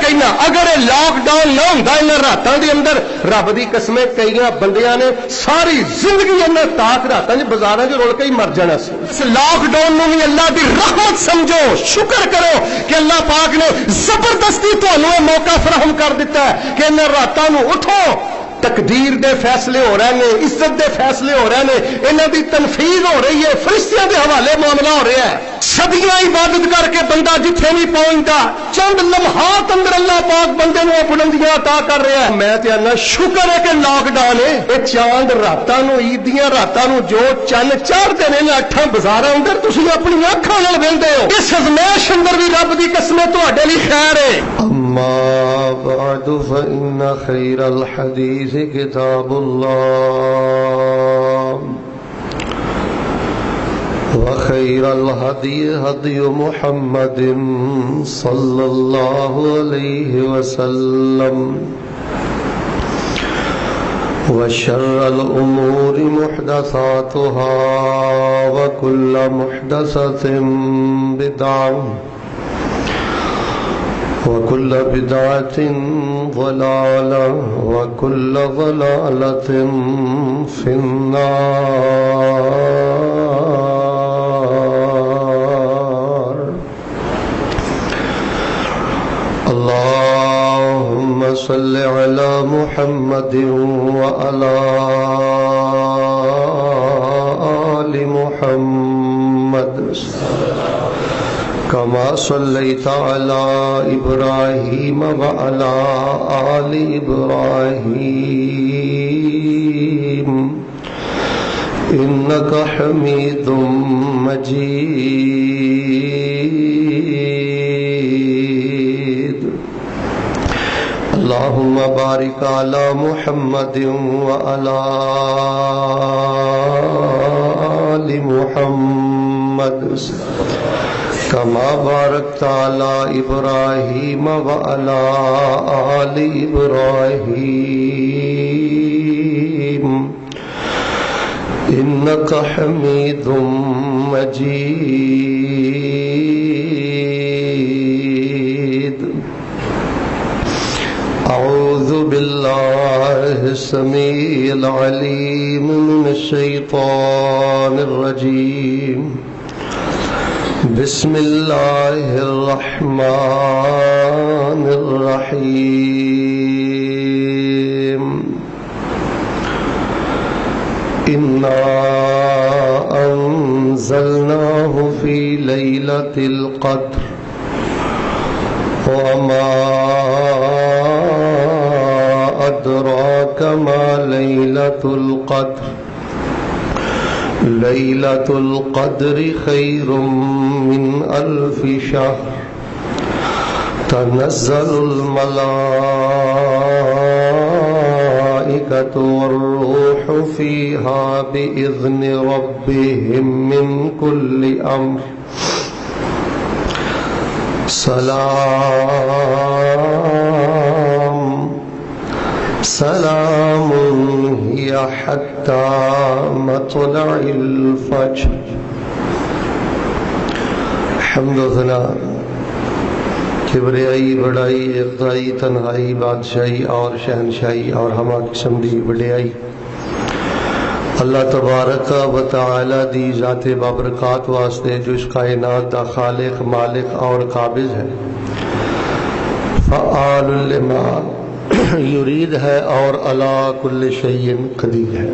کہنا اگر یہ لاک ڈاؤن نہ ہوندا انہاں راتاں دے اندر رب دی قسمیں کئیاں بندیاں نے ساری زندگی انہاں تاک راتاں دے بازاراں وچ رول کے ہی مر جانا سی. اس لاک ڈاؤن نوں بھی اللہ دی رحمت سمجھو, شکر کرو کہ اللہ پاک نے زبردستی تانوں یہ موقع فراہم کر دیتا ہے کہ انہاں راتاں نوں اٹھو. تقدیر دے فیصلے ہو رہے ہیں, عزت دے فیصلے ہو رہے ہیں, انہاں دی تنفیذ ہو رہی ہے, فرشتیاں دے حوالے معاملہ ہو رہا ہے. صدیاں عبادت کر کے بندہ جتھے نہیں پہنچتا, چند لمحات اندر اللہ پاک بندے نوں بلندیاں عطا کر رہا ہے. میں تے انا شکر ہے کہ لاک ڈاؤن ہے. اے چاند راتاں نوں, عید دیاں راتاں نوں جو چن چڑھدے نے اٹھاں بازاراں اندر تسی اپنی اکھاں نال ویندے ہو, اس ازمائش اندر بھی رب دی قسم تہاڈے لئی خیر ہے. أما بعد فإن خير الحديث كتاب الله وخير الهدي هدي محمد صلى الله عليه وسلم وشر الأمور محدثاتها وكل محدثة بدعة وكل بدعة ضلالة وكل ضلالة في النار. اللهم صل على محمد وعلى آل محمد كما صليت على إبراهيم وعلى آل إبراهيم إنك حميد مجيد. اللهم بارك على محمد وعلى آل محمد كما باركت على إبراهيم وعلى آل إبراهيم إنك حميد مجيد. أعوذ بالله السميع العليم من الشيطان الرجيم. بسم الله الرحمن الرحيم. إنا أنزلناه في ليلة القدر وما أدراك ما ليلة القدر. ليلة القدر خير من 1000 شهر. تنزل الملائكة والروح فيها بإذن ربهم من كل أمر. سلام هي حتى مطلع الفجر. حمد و ثنا, کبریائی, بڑائی, اقتدائی, تنہائی, بادشاہی اور شہنشاہی اور ہمہ قسم دی وڈیائی اللہ تبارک و تعالی دی ذات بابرکات واسطے جو اس کائنات دا خالق, مالک اور قابض ہے, فعال لما یرید ہے اور علی کل شیء قدیر ہے.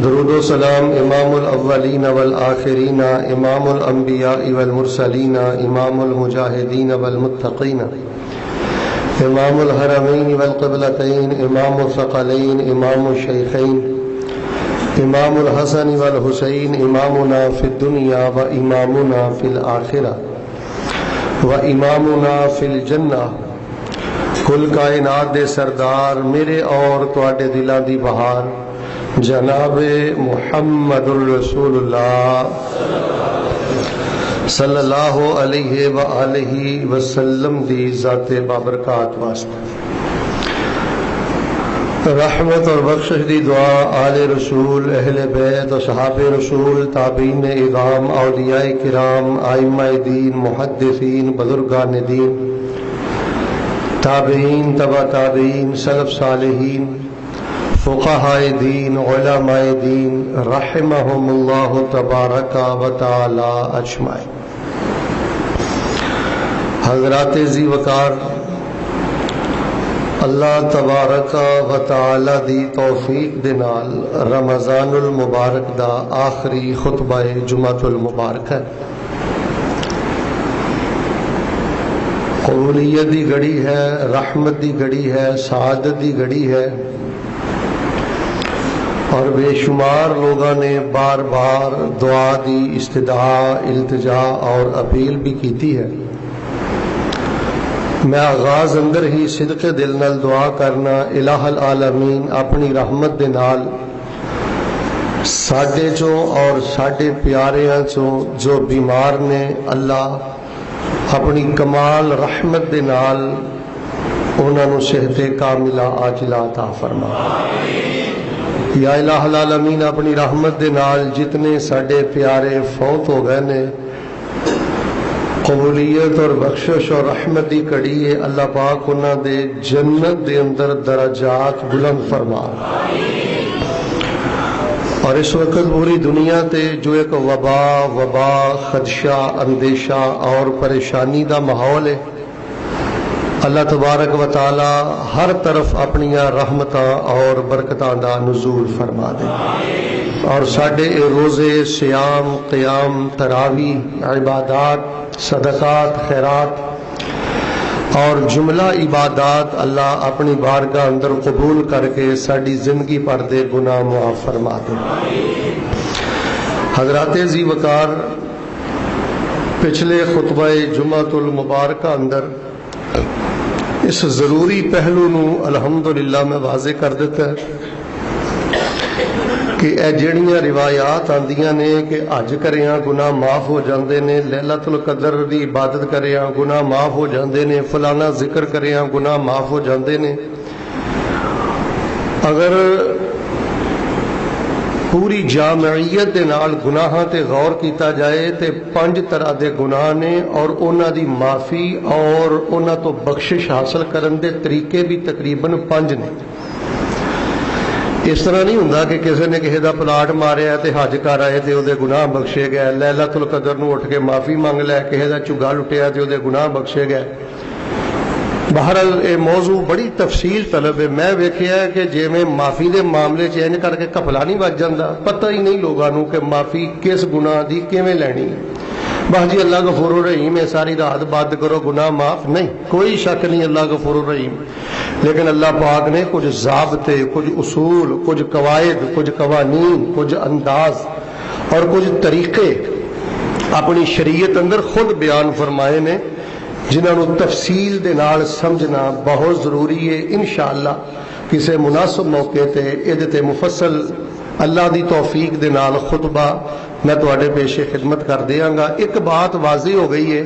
درود و سلام امام الاولین والآخرین, امام الانبیاء والمرسلین, امام المجاہدین والمتقین, امام الحرمین والقبلتین, امام الثقلین, امام الشیخین, امام الحسن والحسین, امامنا فی الدنیا و امامنا فی الآخرہ و امامنا فی الجنہ. کل کائنات دے سردار, میرے اور تواڈے دلاں دی بہار, جناب محمد الرسول اللہ صلی اللہ علیہ وآلہ وسلم دی ذات بابرکات واسطے. رحمت اور بخشش دی دعا آل رسول، اہل بیت و صحاب رسول، تابعین اعظام، اولیاء کرام، ائمہ دین، محدثین، بزرگان دین، تابعین، تبع تابعین، سلف صالحین، فقہاء دین، علماء دین رحمہم اللہ تبارک و تعالی اجمعین۔ حضرات ذی وقار، اللہ تبارک و تعالی دی توفیق دے نال رمضان المبارک دا آخری خطبہ جمعۃ المبارک ہے۔ قبولیت دی گھڑی ہے، رحمت دی گھڑی ہے، سعادت دی گھڑی ہے، اور بے شمار لوگوں نے بار بار دعا دی استدعا، التجا اور اپیل بھی کیتی ہے۔ میں آغاز اندر ہی صدق دل نال دعا کرنا، الہ العالمین اپنی رحمت دے نال ساڈے چوں اور ساڈے پیاریاں چوں جو بیمار نے، اللہ اپنی کمال رحمت دے نال انہاں نوں صحت کاملہ عاجلہ عطا فرما۔ یا الہ العالمین اپنی رحمت دے نال جتنے ساڈے پیارے فوت ہو گئے نے، قبولیت اور بخشش اور رحمت دی کڑی ہے، اللہ پاک انہاں دے جنت دے اندر درجات بلند فرما۔ اور اس وقت پوری دنیا تے جو ایک وبا، خدشہ، اندیشہ اور پریشانی دا ماحول ہے، اللہ تبارک و تعالی ہر طرف اپنی رحمتاں اور برکتاں دا نزول فرما دے، اور ساڈے روزے، سیام، قیام، تراویح، عبادات، صدقات، خیرات اور جملہ عبادات اللہ اپنی بارگاہ اندر قبول کر کے ساڈی زندگی پر دے گناہ معاف فرما دے۔ حضرات ذی وقار، پچھلے خطبہ جمعۃ المبارکہ اندر اس ضروری پہلو نو الحمدللہ میں واضح کر دیتا ہے کہ اے جڑیاں روایات آندیاں نے کہ حج کریاں گناہ معاف ہو جاندے نے، لیلۃ القدر دی عبادت کریاں گناہ معاف ہو جاندے نے، فلانا ذکر کریاں گناہ معاف ہو جاندے نے، اگر پوری جامعیت دے نال گناہاں تے غور کیتا جائے تے 5 طرح دے گناہ نے، اور انہاں دی معافی اور انہاں تو بخشش حاصل کرن دے طریقے بھی تقریباً 5 نے۔ اس طرح نہیں ہوندا کہ کسی نے کسی دا پلاٹ ماریا تے حج کر آئے تے او دے گناہ بخشے گئے، لیلۃ القدر نو اٹھ کے معافی مانگ لے، کسی دا چگا لٹیا تے او دے گناہ بخشے گئے۔ بہرحال یہ موضوع بڑی تفصیل طلب ہے۔ میں ویکھیا ہے کہ جویں معافی دے معاملے چ انج کر کے قفلہ نہیں بچ جاندا، پتہ ہی نہیں لوگاں نوں کہ معافی کس گناہ دی کیویں لینی ہے۔ بس جی اللہ غفور الرحیم ہے، ساری رات بات کرو گناہ معاف، نہیں، کوئی شک نہیں اللہ غفور الرحیم، لیکن اللہ پاک نے کچھ ضابطے، کچھ اصول، کچھ قواعد، کچھ قوانین، کچھ انداز اور کچھ طریقے اپنی شریعت اندر خود بیان فرمائے نے، جنہاں نوں تفصیل دے نال سمجھنا بہت ضروری ہے۔ انشاءاللہ کسی مناسب موقع تے ایدے تے مفصل اللہ دی توفیق دے نال خطبہ میں تواڈے پیش خدمت کر دیاں گا۔ ایک بات واضح ہو گئی ہے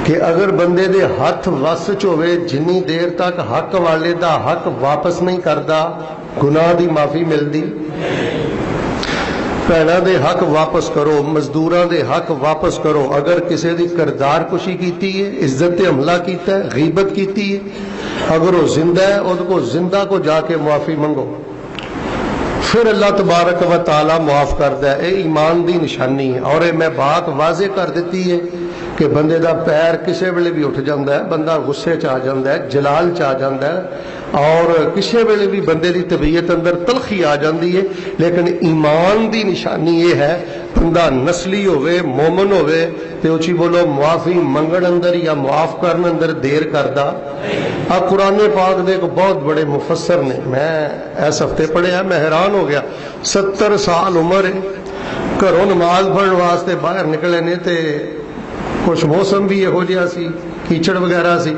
کہ اگر بندے دے ہاتھ وس چ ہوئے، جنی دیر تک حق والے دا حق واپس نہیں کردا، گناہ دی معافی ملدی۔ بھیناں دے حق واپس کرو، مزدوراں دے حق واپس کرو، اگر کسی دی کردار کشی کیتی ہے، عزت تے حملہ کیتا ہے، غیبت کیتی ہے، اگر وہ زندہ ہے اس کو زندہ کو جا کے معافی منگو، پھر اللہ تبارک و تعالی معاف کرتا ہے۔ اے ایمان دی نشانی ہے۔ اور میں بات واضح کر دیتی ہے کہ بندے دا پیر کسی ویلے بھی اٹھ جاندہ ہے، بندہ غصے چ آ جاندہ ہے، جلال چ آ جاندہ ہے، اور کسی ویلے بھی بندے دی طبیعت اندر تلخی آ جاندی ہے، لیکن ایمان دی نشانی یہ ہے بندہ نسلی ہوئے، مومن ہوئے تے اچھی بولو معافی منگن اندر یا معاف کرن اندر دیر کردا۔ اب قرآن پاک دے کو بہت بڑے مفسر نے، میں اس ہفتے پڑھیا، میں حیران ہو گیا، 70 سال عمر ہے، گھروں نماز پڑھن واسطے باہر نکلے نے تے کچھ موسم بھی یہو جہا سی، کیچڑ وغیرہ سی،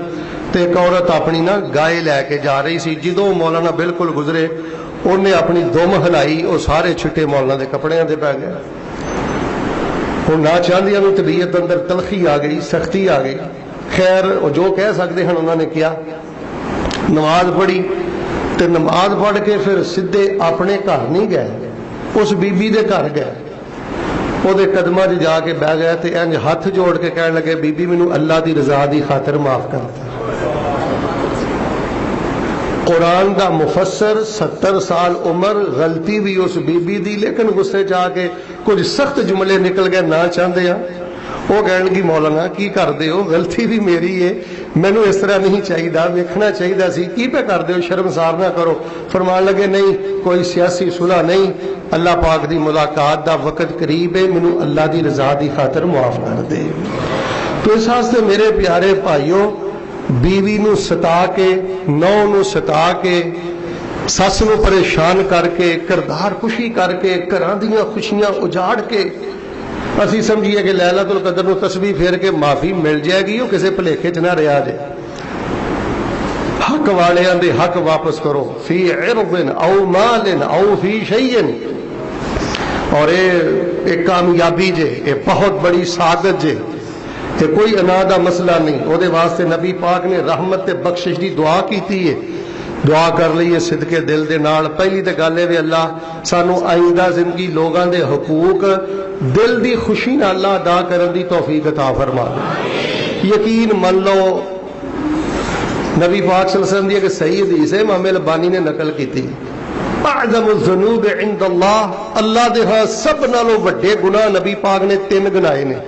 تے ایک عورت اپنی نا گائے لے کے جا رہی سی، جدوں مولانا بالکل گزرے انہیں اپنی دم ہلائی، وہ سارے چھٹے مولانا دے کپڑے تے پی گئے۔ ہوں نہ چاہدیاں بھی طبیعت اندر تلخی آ گئی، سختی آ گئی، خیر وہ جو کہہ سکتے ہیں انہوں نے کیا، نماز پڑھی تے نماز پڑھ کے پھر سیدھے اپنے گھر نہیں گئے، اس بی بی دے گھر گئے، وہ دے قدماں 'چ جا کے بہ گئے تے انج ہاتھ جوڑ کے کہنے لگے بی بی مینوں اللہ دی رضا دی خاطر معاف کر دے۔ قرآن دا مفسر 70 سال عمر، غلطی بھی اس بی بی دی، لیکن غصے جا کے کچھ سخت جملے نکل گئے نہ چاہتے ہیں۔ وہ کہنے لگی مولانا کی کر دے ہو، غلطی بھی میری ہے، مینو اس طرح نہیں چاہیے، ویکھنا چاہیے سی، کی پہ کر دے ہو، شرمسار نہ کرو۔ فرمان لگے نہیں کوئی سیاسی صلح نہیں، اللہ پاک دی ملاقات دا وقت قریب ہے، مینو اللہ دی رضا دی خاطر معاف کر دے۔ تو اس واسطے میرے پیارے بھائیوں، بیوی نو ستا کے، نو نو ستا کے، سس نو پریشان کر کے، کردار کشی کر کے، گھراں دیاں خوشیاں اجاڑ کے اسی سمجھیے کہ لیلۃ القدر نو تسبیح پھیر کے معافی مل جائے گی، وہ کسے بھلیکے چ نہ رہا جائے۔ حق والیاں دے حق واپس کرو، فی عرض او مال او فی شیء، اور ایک کامیابی جے، یہ بہت بڑی سعادت جے، کہ کوئی انا دا مسئلہ نہیں۔ وہ دے واسطے نبی پاک نے رحمت تے بخشش دی دعا کیتی ہے، دعا کر لئیے صدقے دل دے نال۔ پہلی تے گل ہے اللہ سانو آئندہ زندگی لوگاں دے حقوق دل دی خوشی نال اللہ ادا کرن دی توفیق عطا فرما دے۔ یقین من لو نبی پاک صلی اللہ علیہ وسلم دی ایک صحیح حدیث ہے، امام البانی نے نقل کیتی، اعظم الذنوب عند اللہ، اللہ دے ہاں سب نالوں بڑے گناہ نبی پاک نے 3 گنائے نے،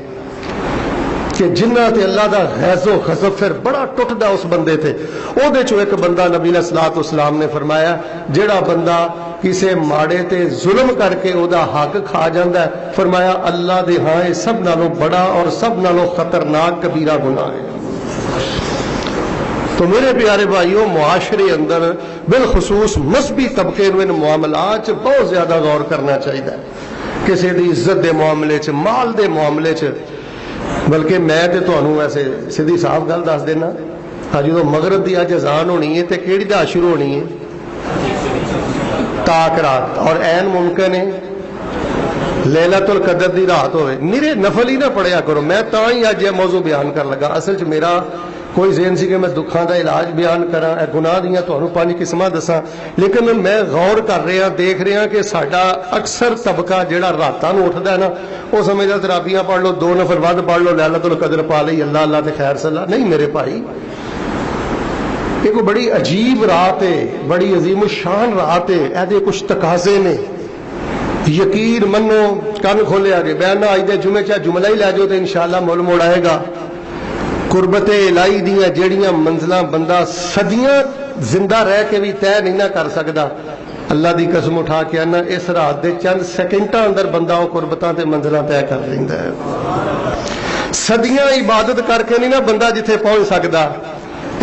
کہ جنہ تے اللہ دا غیظ و غضب پھر بڑا ٹوٹدا اس بندے تے۔ او دے چوں ایک بندہ نبی علیہ الصلوۃ والسلام نے فرمایا جیڑا بندہ کسے ماڑے تے ظلم کر کے او دا حق کھا جاندا ہے، فرمایا اللہ دے ہاں یہ سب نالوں بڑا اور سب نالوں خطرناک کبیرہ گناہ ہے۔ تو میرے پیارے بھائیوں، معاشرے اندر بالخصوص مذہبی طبقے نو ان معاملات بہت زیادہ غور کرنا چاہیے، کسی دی عزت دے معاملے چ، مال دے معاملے چ۔ بلکہ میں تے تانوں ویسے سیدھی صاف گل دس دینا، جدوں مغرب دی اج اذان ہونی ہے تے کیڑی دا شروع ہونی ہے؟ تاک رات، اور عین ممکن ہے لیلۃ القدر دی رات ہوئے۔ میرے نفل ہی نہ پڑھیا کرو، میں تاں ہی اج یہ موضوع بیان کر لگا۔ اصل چ میرا کوئی ذہن سی کہ میں دکھاں دا علاج بیان کراں، اے گناہ دیاں تانوں 5 قسماں دساں، لیکن میں غور کر رہا دیکھ رہا کہ ساڈا اکثر طبقہ جڑا راتاں نوں اٹھدا ہے نا، وہ سمجھدا تراویحاں پڑھ لو، 2 نفل ود پڑھ لو، لیلۃ القدر پا لئی، اللہ اللہ تے خیر صلاح۔ نہیں میرے بھائی، یہ کوئی بڑی عجیب رات ہے، بڑی عظیم الشان رات ہے، ایدے کچھ تقاضے نے۔ یقین منو، کن کھولیا جے، میں نہ اج دے جمعے چا جملہ ہی لے جاؤ تے انشاءاللہ مول موڑ آئے گا۔ قربت الہی دیاں جیڑیاں منزلاں بندہ صدیاں زندہ رہ کے بھی طے نہیں نہ کر سکدا، اللہ دی قسم اٹھا کے آنا اس رات دے چند سیکنڈاں اندر بندہ وہ قربتاں تے منزلاں طے کر لیندا ہے۔ صدیاں عبادت کر کے نہیں نہ بندہ جتھے پہنچ سکدا،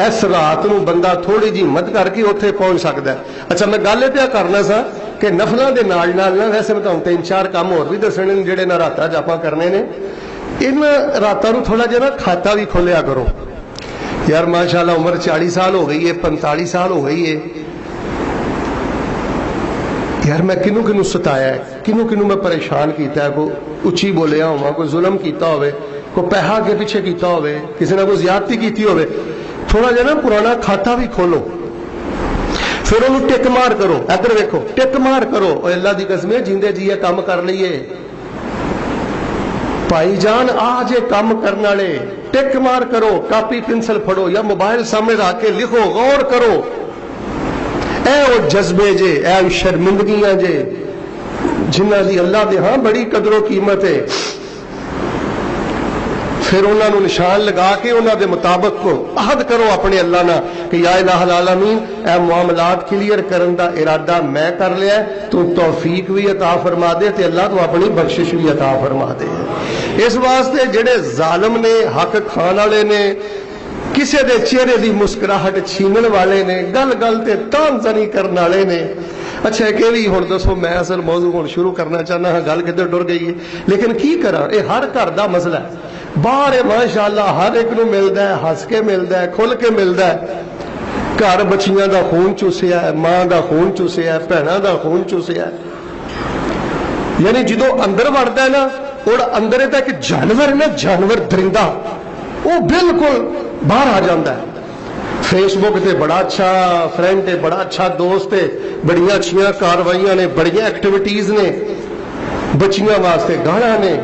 اس رات نو بندہ تھوڑی جی ہمت کر کے اوتھے پہنچ سکدا ہے۔ اچھا میں گل پیا کرنا سا کہ نفلاں دے نال نال نہ ویسے میں تانوں 3-4 کام ہور بھی دسنے نے جڑے نہ راتاں جاپاں کرنے نے، ان راتوں تھوڑا جہا نا کھاتا بھی کھولیا کرو۔ یار ماشاءاللہ عمر 40 سال ہو گئی ہے، 45 سال ہو گئی ہے، یار میں کنوں کنوں ستایا ہے، کنوں کنوں میں پریشان کیتا ہے، کوئی اچھی بولیا ہوا، کوئی ظلم کیتا ہوئے، کوئی پیسہ کے پیچھے کیتا ہوئے، کسی نے کوئی زیادتی کیتی ہوئے، تھوڑا جہا نا پرانا کھاتا بھی کھولو، پھر انہوں ٹک مار کرو۔ ادھر ویکھو، ٹک مار کرو، اور اللہ دی قسم جیندے جیے کام کر لئیے بھائی جان، آج یہ کام کرنے والے ٹک مار کرو، کاپی پنسل پھڑو یا موبائل سامنے رکھ کے لکھو، غور کرو۔ اے وہ جذبے جے، اے وہ شرمندگیاں جے جنہ دی اللہ دے ہاں بڑی قدر و قیمت ہے، پھر انہاں نو نشان لگا کے انہاں دے مطابق کو عہد کرو اپنے اللہ نہ کہ یا الہ العالمین اے معاملات کلیئر کرن دا ارادہ میں کر لیا ہے، تو توفیق بھی عطا فرما دے تے اللہ تو اپنی بخشش بھی عطا فرما دے۔ اس واسطے جڑے ظالم نے، حق کھان والے نے، کسے دے چہرے دی مسکراہٹ چھینن والے نے، گل گل تے تان زنی کرن والے نے۔ اچھا ایک بھی ہن دسو، میں اصل موضوع ہن شروع کرنا چاہنا ہاں، گل کدھر ٹر گئی ہے، لیکن کی کراں، اے ہر گھر دا مسئلہ ہے۔ باہر ماشاءاللہ ہر ایک نو ملدا ہے، ہس کے ملدا ہے، کھل کے ملدا ہے، گھر بچیاں دا خون چوسیا ہے، ماں دا خون چوسیا ہے، بھیناں دا خون چوسیا ہے، یعنی جدو اندر وڑدا ہے نا، اور اندر ایک جانور ہے نا، جانور درندہ، وہ بالکل باہر آ جاتا ہے۔ فیس بک تے بڑا اچھا فرینڈ ہے، بڑا اچھا دوست ہے، بڑیاں اچھیاں کاروائیاں نے، بڑیاں ایکٹیویٹیز نے، بچیاں واسطے گانا نے،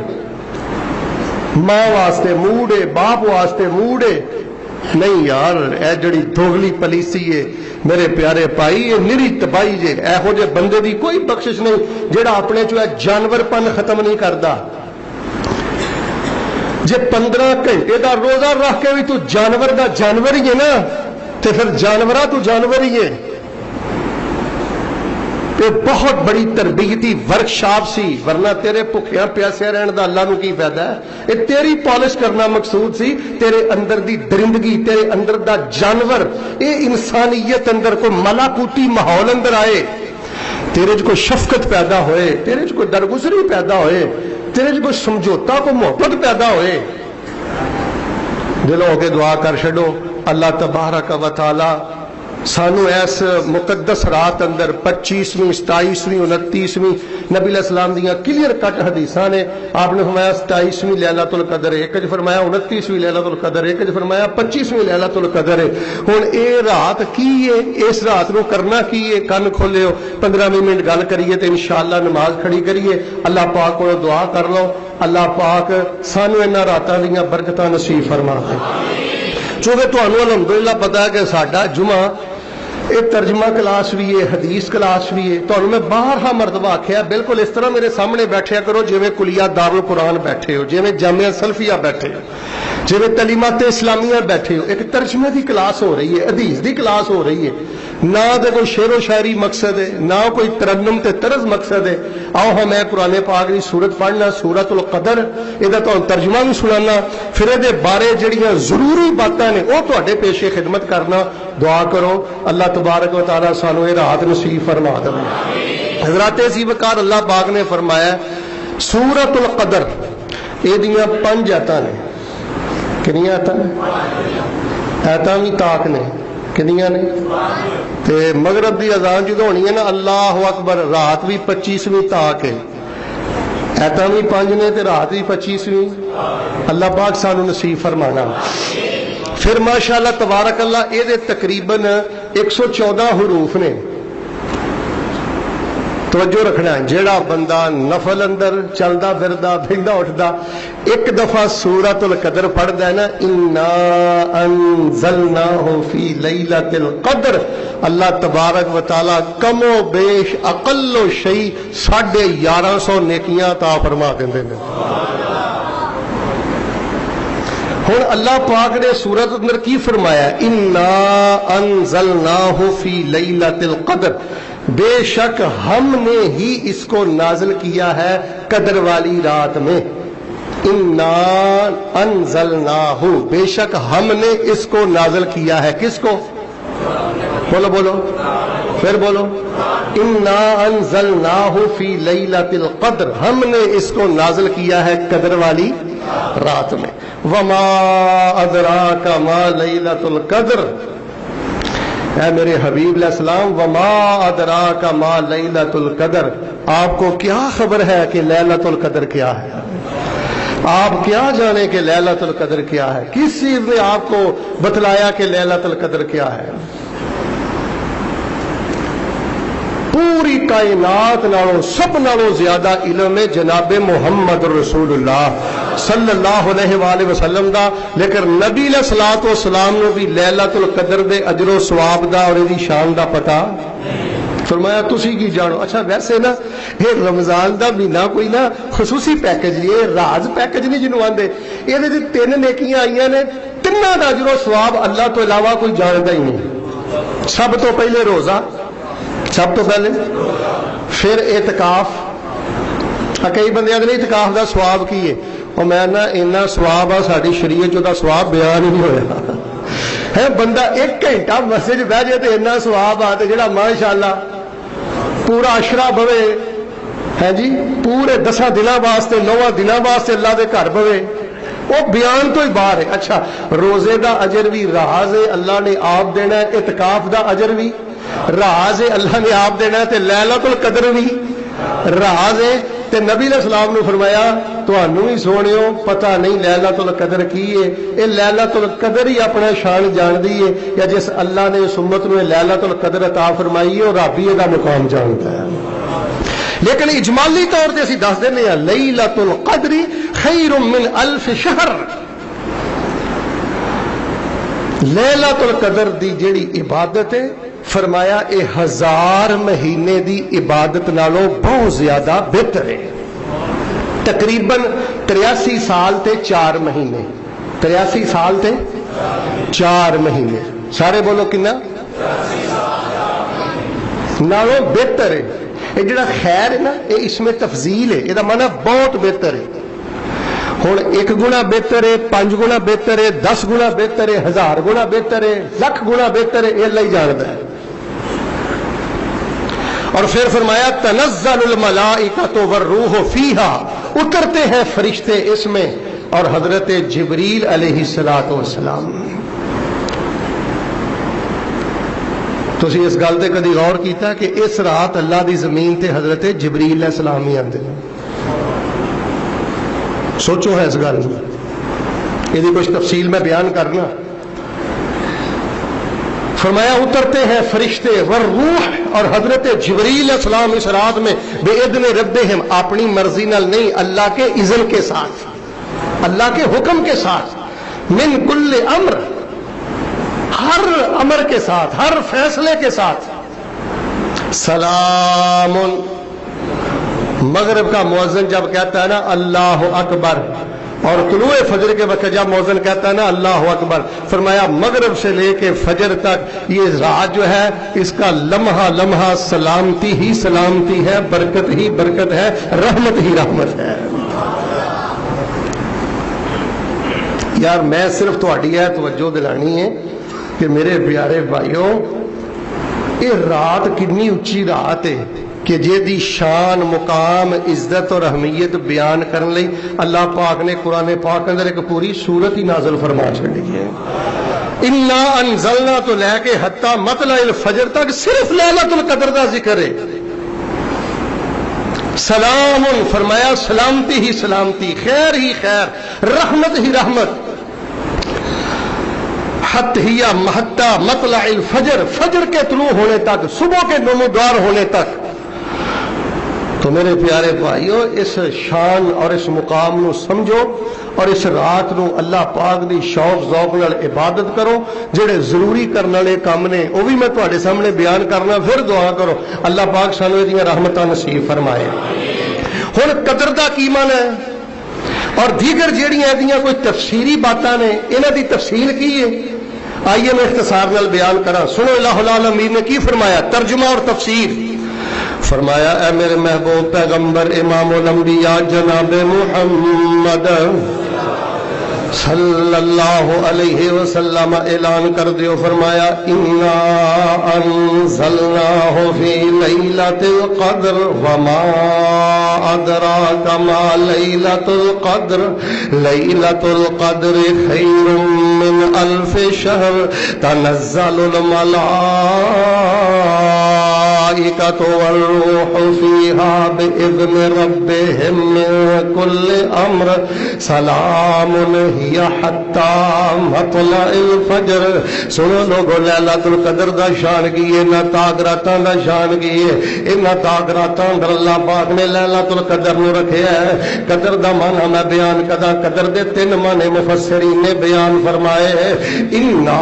ماں واسطے موڈ ہے، باپ واسطے موڈ ہے. نہیں یار، اے جڑی دوگلی پالیسی ہے میرے پیارے بھائی، یہ نری تباہی جے. ایہو جے بندے دی کوئی بخشش نہیں جڑا اپنے چ جانور پن ختم نہیں کرتا. جے 15 گھنٹے دا روزہ رکھ کے بھی تو جانور دا جانور ہی ہے نا، تے پھر جانورا تو جانور ہی ہے. یہ بہت بڑی تربیتی ورکشاپ سی، ورنہ تیرے بھکھیاں پیاسے رہن دا اللہ نو کی فائدہ ہے؟ یہ تیری پالش کرنا مقصود سی. تیرے اندر دی درندگی، تیرے اندر دا جانور، یہ انسانیت اندر کوئی ملاکوتی ماحول اندر آئے، تیرے کوئی شفقت پیدا ہوئے، تیرے کوئی درگزری پیدا ہوئے، تیرے کوئی سمجھوتا، کوئی محبت پیدا ہوئے. دلوں کے دعا کر چھڈو، اللہ تبارک و تعالی سانو اس مقدس رات اندر 25ویں 27ویں 29ویں نبی علیہ السلام دیاں کلیئر کٹ حدیثاں نے. آپ نے فرمایا 27ویں لیلۃ القدر ہے، ایک فرمایا 29ویں لیلۃ القدر ہے، ایک فرمایا 25ویں لیلۃ القدر ہے. ہن اے رات کی ہے، اس رات نو کرنا کی ہے؟ کن کھولیو، 15 منٹ گل کریے تے انشاءاللہ نماز کھڑی کریے. اللہ پاک کو دعا کر لو، اللہ پاک سانو انہاں راتاں دیاں برکتاں نصیب فرما دے. چونکہ تمہیں الحمدللہ پتا ہے کہ ساڈا جمعہ ایک ترجمہ کلاس بھی ہے، حدیث کلاس بھی ہے. تمہیں میں بارہا مرتبہ آخیا بالکل اس طرح میرے سامنے بیٹھیا کرو جویں کلیہ دارالقرآن بیٹھے ہو، جویں جامعہ سلفیہ بیٹھے ہو، جویں تعلیمات اسلامیہ بیٹھے ہو. ایک ترجمے دی کلاس ہو رہی ہے، حدیث دی کلاس ہو رہی ہے. نہ تے کوئی شعر و شاعری مقصد ہے، نہ کوئی ترنم تے طرز مقصد ہے. آؤ ہم میں قرآن پاک دی سورت پڑھنا، سورت القدر، یہ ترجمہ بھی سنانا، پھر یہ بارے جڑیاں ضروری باتاں نے وہ تواڈے پیش خدمت کرنا. دعا کرو اللہ تبارک و تعالی سانو یہ رات نصیب فرما دے. حضرات سی وقار اللہ پاک نے فرمایا سورت القدر یہ دیاں 5 آیتاں نے. کنیاں آیتاں نے؟ آیتاں بھی طاق نے. کنیاں نے؟ تے مغرب دی اذان جدوں ہونی ہے نا اللہ اکبر، رات بھی 25ویں طاق ہے، آیتاں بھی 5 نے تے رات بھی 25ویں. اللہ پاک سانو نصیب فرمانا. پھر ماشاءاللہ تبارک اللہ یہ تقریباً 114 حروف نے. توجہ رکھنا ہے، جیڑا بندہ نفل اندر چلدا پھردا بھیندا اٹھدا ایک دفعہ سورۃ القدر پڑھدا ہے نا، انا انزلناہ فی لیلۃ القدر، اللہ تبارک و تعالی کم و بیش اقل و شیء 1150 نیکیاں عطا فرما دیندے نے. ہن اللہ پاک نے سورت اندر کی فرمایا؟ انا انزلناہ فی لیلۃ القدر، بے شک ہم نے ہی اس کو نازل کیا ہے قدر والی رات میں. انا انزلناہ، بے شک ہم نے اس کو نازل کیا ہے. کس کو؟ بولو بولو پھر بولو. انا انزلناہ فی لیلۃ القدر، ہم نے اس کو نازل کیا ہے قدر والی رات میں. وما ادراک ما لیلۃ القدر، اے میرے حبیب علیہ السلام، وما ادراک ما لیلۃ القدر، آپ کو کیا خبر ہے کہ لیلۃ القدر کیا ہے؟ آپ کیا جانے کہ لیلۃ القدر کیا ہے؟ کس چیز نے آپ کو بتلایا کہ لیلۃ القدر کیا ہے؟ پوری کائنات نالوں سب نالوں زیادہ علم ہے جناب محمد رسول اللہ صلی اللہ علیہ وآلہ وسلم دا. لیکن نبی علیہ الصلوۃ والسلام نو بھی لیلۃ القدر دے اجر و ثواب دا اور دی شان دا پتہ فرمایا تسی کی جانو. اچھا ویسے نا یہ رمضان دا مہینہ کوئی نا خصوصی پیکج نہیں، یہ راز پیکج نہیں جنوں آندے. یہ 3 نیکیاں آئیاں نے، تیناں دا اجر و ثواب اللہ تو علاوہ کوئی جاندا ہی نہیں. سب تو پہلے روزہ، سب تو پہلے، پھر اعتکاف. کئی بندیاں نے اعتکاف دا ثواب کی ہے، اور میں نا اینا ثواب آ ساری شریعت جو دا ثواب بیان ہی نہیں ہویا ہے. بندہ 1 گھنٹہ مسجد بہ جائے تو اینا ثواب آ جڑا ماشاءاللہ پورا عشرہ بوے ہے جی، پورے 10 دنوں واسطے 9 دنوں واسطے اللہ دے گھر بوے، وہ بیان تو ہی باہر ہے. اچھا روزے دا اجر بھی راز ہے، اللہ نے آپ دینا ہے. اعتکاف دا اجر بھی راز ہے، اللہ نے آپ دینا ہے. تے لیلۃ القدر بھی راز ہے. تے نبی علیہ السلام نے فرمایا تانوں بھی سونیو پتہ نہیں لیلۃ القدر کی ہے، اے لیلۃ القدر ہی اپنا شان جاندی ہے، یا جس اللہ نے اس امت نو لیلۃ القدر عطا فرمائی ہے اور رب ہی دا مقام جانتا ہے۔ لیکن اجمالی طور تے اسی دس دینے ہیں لیلۃ القدر خیر من الف شہر، لیلۃ القدر دی جیڑی عبادت ہے فرمایا اے 1000 مہینے دی عبادت نالوں بہت زیادہ بہتر ہے۔ تقریباً 83 سال تے 4 مہینے، 83 سال تے 4 مہینے، سارے بولو کنا نالوں بہتر ہے۔ یہ جڑا خیر ہے نا یہ اس میں تفضیل ہے، یہ معنی بہت بہتر ہے۔ ہوں 1 گنا بہتر ہے، 5 گنا بہتر ہے، 10 گنا بہتر ہے، 1000 گنا بہتر ہے، 1,00,000 گنا بہتر ہے، یہ اللہ ہی جانتا ہے۔ اور پھر فرمایا تنزل الملائکۃ والروح فیہا، اترتے ہیں فرشتے اس میں، اور حضرت جبریل علیہ السلام۔ تو اس گل تے کدی غور کیتا کہ اس رات اللہ دی زمین تے حضرت جبریل علیہ السلام ہی آندے ہیں؟ سوچو ہے اس گل میں، یہ کچھ تفصیل میں بیان کرنا۔ فرمایا اترتے ہیں فرشتے والروح، اور حضرت جبریل علیہ السلام اس رات میں بِإِذْنِ رَبِّهِمْ، اپنی مرضی نال نہیں، اللہ کے اذن کے ساتھ، اللہ کے حکم کے ساتھ، من کل امر، ہر امر کے ساتھ، ہر فیصلے کے ساتھ۔ سلام، مغرب کا مؤذن جب کہتا ہے نا اللہ اکبر، اور طلوع فجر کے وقت جب مؤذن کہتا ہے نا اللہ اکبر، فرمایا مغرب سے لے کے فجر تک یہ رات جو ہے اس کا لمحہ لمحہ سلامتی ہی سلامتی ہے، برکت ہی برکت ہے، رحمت ہی رحمت ہے۔ یار میں صرف تہاڈی ہے توجہ دلانی ہے کہ میرے پیارے بھائیوں یہ رات کنی اچھی رات ہے کہ جے دی شان مقام عزت اور اہمیت بیان کرنے لئی اللہ پاک نے قرآن پاک اندر ایک پوری سورت ہی نازل فرما چھڑی ہے۔ انا انزلنا تو لے کے حتی مطلع الفجر تک صرف لیلۃ القدر دا ذکر ہے۔ سلام، فرمایا سلامتی ہی سلامتی، خیر ہی خیر، رحمت ہی رحمت، حتیہ محتہ مطلع الفجر، فجر کے طلوع ہونے تک، صبح کے نمودار ہونے تک۔ تو میرے پیارے بھائیو اس شان اور اس مقام نو سمجھو، اور اس رات نو اللہ پاک دی شوق ذوق نال عبادت کرو۔ جڑے ضروری کرنے والے کام نے وہ بھی میں تواڈے سامنے بیان کرنا، پھر دعا کرو اللہ پاک سانو ایدیاں رحمتاں نصیب فرمائے۔ ہن قدر دا کی معنی ہے اور دیگر جیڑیاں ایدیاں کوئی تفسیری باتاں نے، انہاں دی تفصیل کی ہے، آئیے میں اختصار نال بیان کراں۔ سنو الہ العالمین نے کی فرمایا، ترجمہ اور تفسیر۔ فرمایا اے میرے محبوب پیغمبر امام الانبیاء جناب محمد صلی اللہ علیہ وسلم اعلان کر دیو، فرمایا انا انزلناہ فی لیلۃ القدر وما ادراک ما لیلۃ القدر لیلۃ القدر خیر من الف شہر تنزل الملائکۃ والروح فیہا بإذن ربہم من کل امر سلام ہی حتی مطلع الفجر۔ سنو لوگو لیلۃ القدر دا شان کی ہے، نہ تاغراتاں دا شان کی ہے، انہاں تاغراتاں اندر اللہ پاک نے لیلۃ القدر نو رکھیا ہے۔ قدر دا معنی میں بیان کدا، قدر دے 3 معنی مفسرین نے بیان فرمائے۔ انا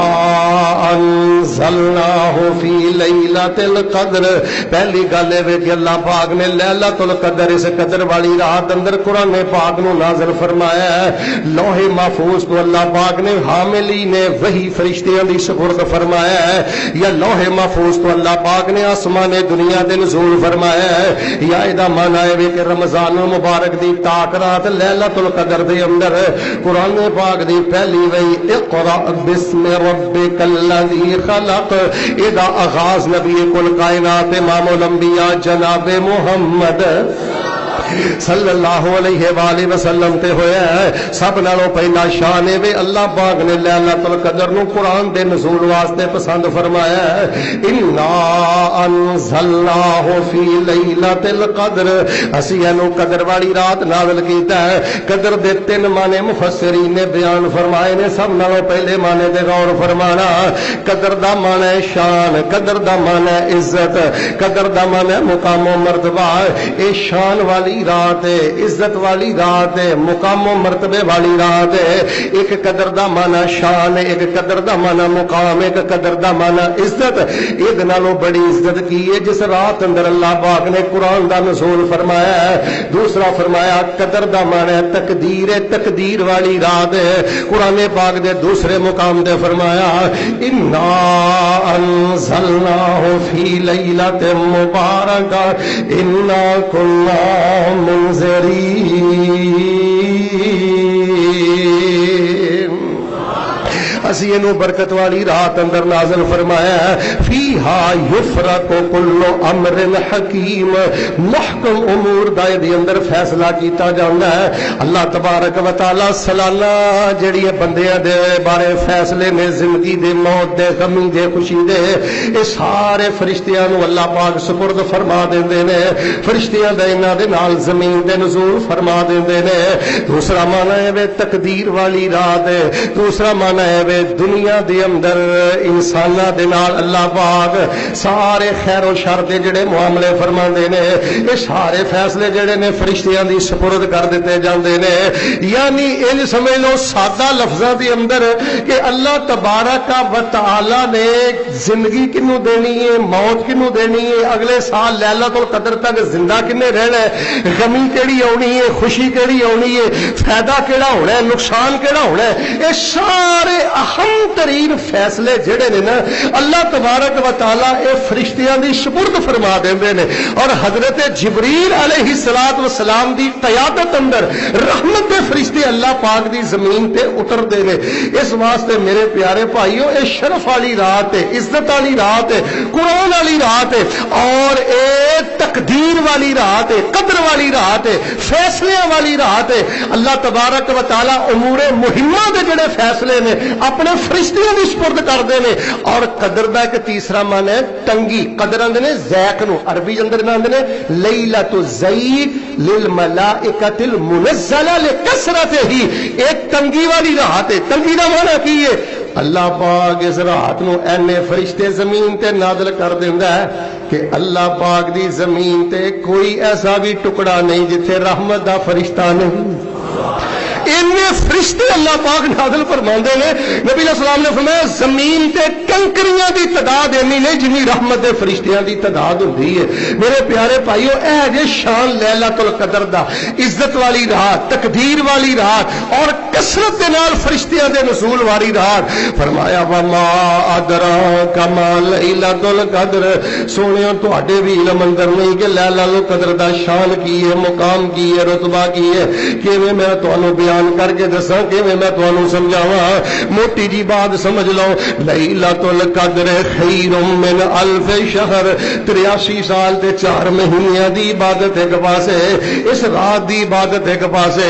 انزلناہ فی لیلۃ القدر، پہلی گل ہے کہ اللہ پاک نے لیلۃ القدر اس قدر والی رات اندر قرآن پاک نو نازل فرمایا ہے۔ لوح محفوظ کو اللہ پاک نے حاملی نے وہی فرشتیاں دی سپرد فرمایا ہے، یا لوح محفوظ تو اللہ پاک نے آسمان دنیا دے نزول فرمایا ہے، یا ادا مانا ہے کہ رمضان مبارک دی تاک رات لیلۃ القدر دے اندر قرآن پاک دی پہلی وہی اقرأ بسم ربک الذی خلق، ادا آغاز نبی کل کائنات امام الانبیاء جناب محمد صلی اللہ علیہ وآلہ وسلم تے ہویا ہے. سب نالوں پہلا شان ہے اللہ پاک نے لیلۃ القدر نو قرآن دے نزول واسطے پسند فرمایا ہے. انا انزلناہ فی لیلۃ القدر, اسی اینو قدر والی رات نازل کیتا ہے. قدر دے تین معنی مفسرین نے بیان فرمائے نے. سب نالوں پہلے معنی دے غور فرمانا. قدر دا معنی شان, قدر دا معنی عزت, قدر دا معنی مقام و مرتبہ. اے شان والی رات ہے, عزت والی رات ہے, مقام و مرتبے والی رات ہے. ایک قدر دا معنی شان ہے, ایک قدر دا معنی مقام, ایک قدر دا معنی عزت. ایک نالوں بڑی عزت کی ہے جس رات اندر اللہ پاک نے قرآن دا نزول فرمایا ہے. دوسرا فرمایا قدر دا معنی تقدیر ہے, تقدیر والی رات ہے. قرآن پاک دے دوسرے مقام دے فرمایا انا انزلناہ فی لیلۃ مبارکہ انا کنا منذرین. اسی انو برکت والی رات اندر نازل فرمایا ہے. فیہا یفرق کل امر حکیم, محکم امور دائے دی اندر فیصلہ کیتا جاندہ ہے. اللہ تبارک و تعالی سالانہ جڑی بندیاں دے بارے فیصلے نے, زندگی دے, موت دے, غمی دے, خوشی دے, اے سارے فرشتیاں نو اللہ پاک سپرد فرما دیندے نے. فرشتیاں دے انہاں دے نال زمین دے نزول فرما دیندے نے. دوسرا معنی ہے وے تقدیر والی رات ہے. دوسرا معنی ہے دنیا دے اندر انساناں دے نال اللہ پاک سارے خیر و شر دے جڑے معاملے فرماندے نے, یہ سارے فیصلے جڑے نے فرشتیاں دی سپرد کر دیتے جاندے نے. یعنی ان سمجھ لو سادہ لفظاں دے اندر کہ اللہ تبارک و تعالی نے زندگی کنوں دینی ہے, موت کنوں دینی ہے, اگلے سال لیلۃ القدر تک زندہ کنے رہنا ہے, غمی کیڑی آنی ہے, خوشی کیڑی آنی ہے, فائدہ کیڑا ہونا ہے, نقصان کیڑا ہونا ہے, یہ سارے اہم ترین فیصلے جڑے نے نا اللہ تبارک و تعالی اے فرشتیاں دی سپرد فرما دیندے نے. اور حضرت جبریل علیہ الصلوۃ والسلام دی قیادت اندر رحمت دے فرشتے اللہ پاک دی زمین تے اتردے نے. اس واسطے میرے پیارے بھائیو اے شرف والی رات ہے, عزت والی رات ہے, قرآن والی رات ہے, اور اے تقدیر والی رات ہے, قدر والی رات ہے, فیصلے والی رات ہے. اللہ تبارک و تعالی امور مہمہ دے جڑے فیصلے نے اپنے فرشتیاں دی سپرد کردے نے. اور قدر دا ایک تیسرا معنی ہے تنگی. قدر اندر نے زیق نو عربی اندر ناندے نے لیلۃ الزیق للملائکۃ المنزلہ لکثرتہ, ایک تنگی والی رات ہے. تنگی دا معنی کی ہے اللہ پاک اس رات نو اینے فرشتے زمین تے نازل کر دیندا ہے کہ اللہ پاک دی زمین تے کوئی ایسا بھی ٹکڑا نہیں جتھے رحمت دا فرشتہ نہیں. فرشتے اللہ پاک نازل فرماندے نے. نبی علیہ السلام نے فرمایا زمین تے کنکریاں دی تعداد اینی نہیں جنی رحمت دے فرشتیاں دی تعداد ہوندی ہے. میرے پیارے بھائیو اے جے شان لیلۃ القدر دا, عزت والی رات, تقدیر والی رات اور کثرت دے نال فرشتیاں دے نزول والی رات. فرمایا وما ادراک ما لیلۃ القدر, سونےو تہاڈے بھی علم اندر نہیں کہ لیلۃ القدر دا شان کی ہے, مقام کی ہے, رتبہ کی ہے. کیویں میں تانوں بیان کر کے دساں, کیویں میں تانوں سمجھاواں. موٹی جی بات سمجھ لو, لیلۃ القدر خیر من الف شہر, 83 سال تے 4 مہینے دی عبادت ایک پاسے, اس رات دی عبادت ایک پاسے,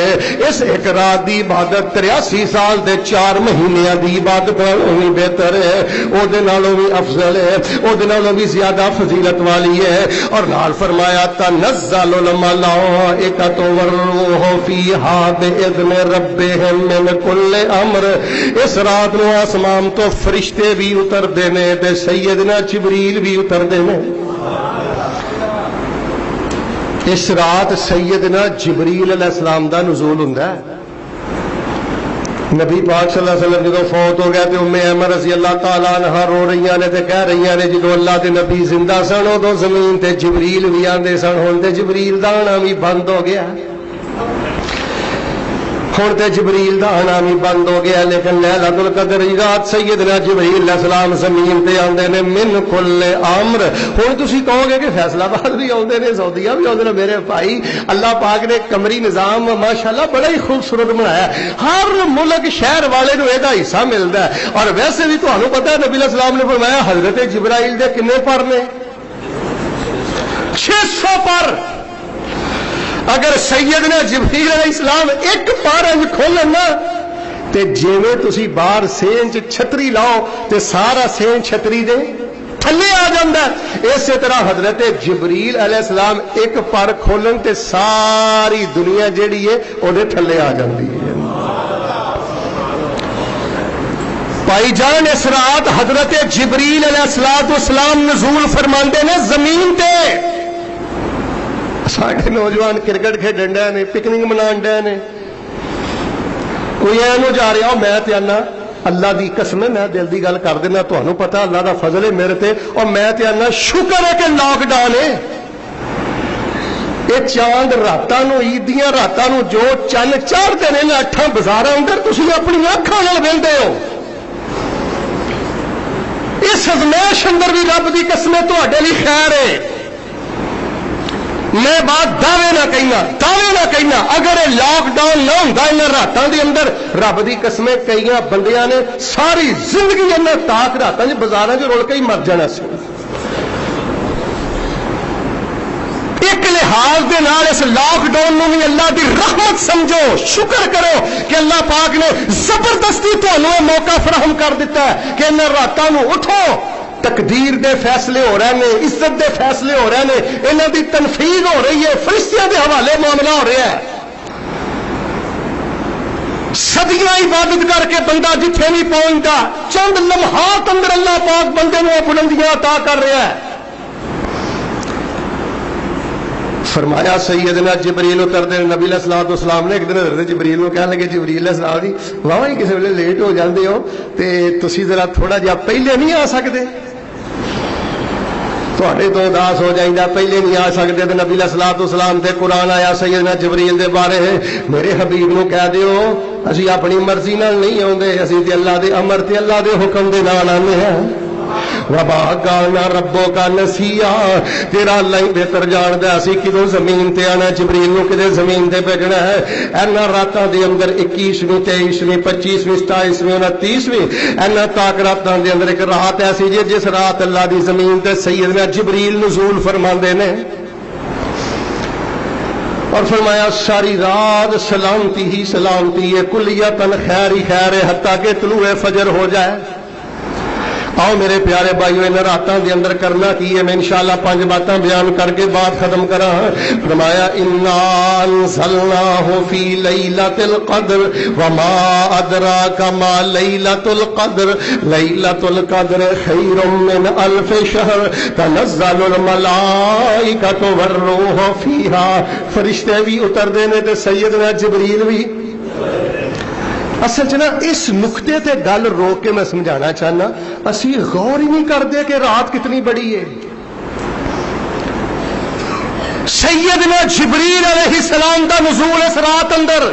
اس ایک رات دی عبادت 83 سال تے 4 مہینے دی عبادت نالوں بھی بہتر ہے, او دے نالوں بھی افضل ہے, او دے نالوں بھی زیادہ فضیلت والی ہے. اور نال فرمایا تنزل الملائکۃ والروح فیہا باذن ربہم من کل امر, اس رات نو آسمان تو فرشتے بھی اتر دینے تے سیدنا جبریل بھی اتر دینے. اس رات سیدنا جبریل علیہ السلام دا نزول ہوندا ہے. نبی پاک صلی اللہ علیہ وسلم جدو فوت ہو گیا تے ام ایمن رضی اللہ تعالی عنہا رو رہی نے تے کہہ رہی نے جدو اللہ دے نبی زندہ سن ادو زمین تے جبریل بھی آندے سن, ہن تے جبریل دا آنا بھی بند ہو گیا, ہن تے جبریل دا آنا بھی بند ہو گیا. لیکن لیلۃ القدر رات سیدنا جبریل علیہ السلام زمین تے آندے نے من کل امر. ہن تسی کہو گے کہ فیصلہ آباد بھی آندے نے, سعودیہ بھی آندے نے. میرے بھائی اللہ پاک نے قمری نظام ماشاءاللہ بڑا ہی خوبصورت بنایا ہے. ہر ملک شہر والے نو ایدا حصہ ملدا ہے. اور ویسے بھی تانوں پتہ ہے نبی علیہ السلام نے فرمایا حضرت جبرائیل دے کنے پر نے 600 پر. اگر سیدنا جبریل علیہ السلام ایک پار کھولن نا تے جویں تسی باہر سین چ چھتری لاؤ تے سارا سین چھتری دے تھلے آ جاندہ ہے. اسی طرح حضرت جبریل علیہ السلام ایک پر کھولن تے ساری دنیا جیڑی ہے او دے تھلے آ جاندی ہے. بھائی جان اس رات حضرت جبریل علیہ السلام نزول فرماندے نے زمین تے. ساڈے نوجوان کرکٹ کھیڈن ڈے نے, پکنک منان ڈے نے, کوئی اینو جا رہا ہو, میں تے آنا اللہ دی قسم ہے, میں دل دی گل کر دینا, تانوں پتہ اللہ دا فضل ہے میرے تے, اور میں تے آنا شکر ہے کہ لاک ڈاؤن ہے. یہ چاند راتاں نو, عید دیاں راتاں نو جو چن چڑھتے ہیں نا اٹھاں بازاراں اندر, تسی اپنی اکھاں نال ویندے ہو. اس ازمائش اندر بھی رب دی قسم تہاڈے لئی خیر ہے. میں بات دعوے نہ کہنا, اگر یہ لاک ڈاؤن نہ ہوندا انہاں راتاں دے اندر, رب دی قسم کئی بندیاں نے ساری زندگی انہاں تاک راتاں وچ بازاراں وچ رل کے ہی مر جانا سی. ایک لحاظ دے نال اس لاک ڈاؤن نو بھی اللہ دی رحمت سمجھو, شکر کرو کہ اللہ پاک نے زبردستی تانوں موقع فراہم کر دیتا ہے کہ انہاں راتاں نو اٹھو. تقدیر دے فیصلے ہو رہے ہیں, عزت دے فیصلے ہو رہے ہیں, انہاں دی تنفیذ ہو رہی ہے, فرشتیاں دے حوالے معاملہ ہو رہا ہے. صدیاں عبادت کر کے بندہ جتھے نہیں پہنچتا, چند لمحات اندر اللہ پاک بندے نو بلندیاں عطا کر رہا ہے. فرمایا سیدنا جبریل اترتے نبی علیہ الصلوۃ والسلام نے ایک دن حضرت جبریل کو کہنے لگے, جبریل علیہ السلام جی واہ ہی کسی ویلے لیٹ ہو جاندے ہو تے تسی ذرا تھوڑا جہا پہلے نہیں آ سکتے, تھوڑے تو اداس ہو جائیں پہلے نہیں آ سکتے. تو نبی علیہ الصلوۃ والسلام تے قرآن آیا سیدنا جبریل دے بارے, میرے حبیب نو کہہ دیو اسی اپنی مرضی نال نہیں آوندے, اسی تے اللہ دے امر تے اللہ دے حکم دے نال آنے ہیں. وبا کانا ربو کا نسیا, تیرا اللہ ہی بہتر جاندا اسی کدوں زمین تے آنا, جبریل نو کدے زمین تے بھیجنا ہے. اینا راتاں دے اندر 21ویں 23ویں 25ویں 27ویں 29ویں اینا تاک راتاں دے اندر ایک رات ایسی جس رات اللہ دی زمین تے سیدنا جبریل نزول فرماندے نے, اور فرمایا ساری رات سلامتی ہی سلامتی ہے, کلیتاً خیر ہی خیر ہے حتیٰ کہ طلوع فجر ہو جائے. آؤ میرے پیارے بھائیو ان راتاں دے اندر کرنا کی ہے, میں انشاءاللہ 5 باتاں بیان کر کے بات ختم کراں. فرمایا انا انزلناہ فی لیلۃ القدر وما ادراک ما لیلۃ القدر لیلۃ القدر خیر من الف شہر تنزل الملائکۃ والروح فیہا. فرشتے بھی اتردے نے تے سیدنا جبریل بھی. اصل چنا اس نقطے تے گل روک کے میں سمجھانا چاہنا, اسی غور ہی نہیں کرتے کہ رات کتنی بڑی ہے. سیدنا جبریل علیہ السلام دا نزول اس رات اندر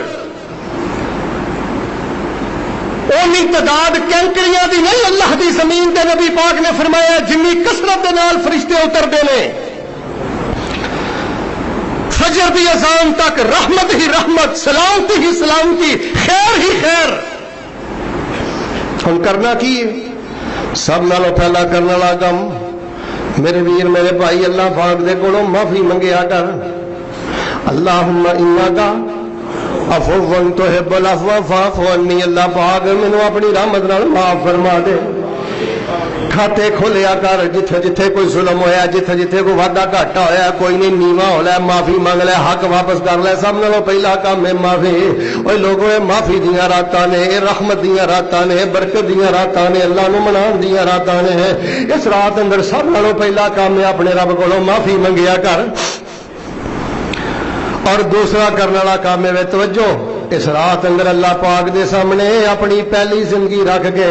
اونی تعداد کینکریاں دی نہیں, اللہ دی زمین تے نبی پاک نے فرمایا جنی کثرت دے نال فرشتے اتردے نے. فجر دی اذان تک رحمت ہی رحمت, سلامتی ہی سلامتی, خیر ہی خیر. ہم کرنا کی ہے؟ سب نالوں پہلا کرنے والا کم میرے ویر میرے بھائی اللہ پاک دے کولوں معافی منگیا کر. اللہم انک عفو تحب العفو فاعف عنی, اللہ پاک مینوں اپنی رحمت نال معاف فرما دے. کھاتے کھولیا کر جتھے جتھے کوئی ظلم ہویا, جتھے جتھے کوئی وعدہ گھاٹا ہویا, کوئی نہیں نیواں ہو لے, معافی مانگ لے, حق واپس کر لے. سب نالوں پہلا کام ہے معافی. اوے لوگوں اے معافی دیاں راتاں نے, اے رحمت دیاں راتاں نے, برکت دیاں راتاں نے, اللہ نو منان دیاں راتاں نے. اس رات اندر سب نالوں پہلا کام ہے اپنے رب کولوں معافی منگیا کر. اور دوسرا کرنے والا کام ہے توجہ, اس رات اندر اللہ پاک دے سامنے اپنی پہلی زندگی رکھ کے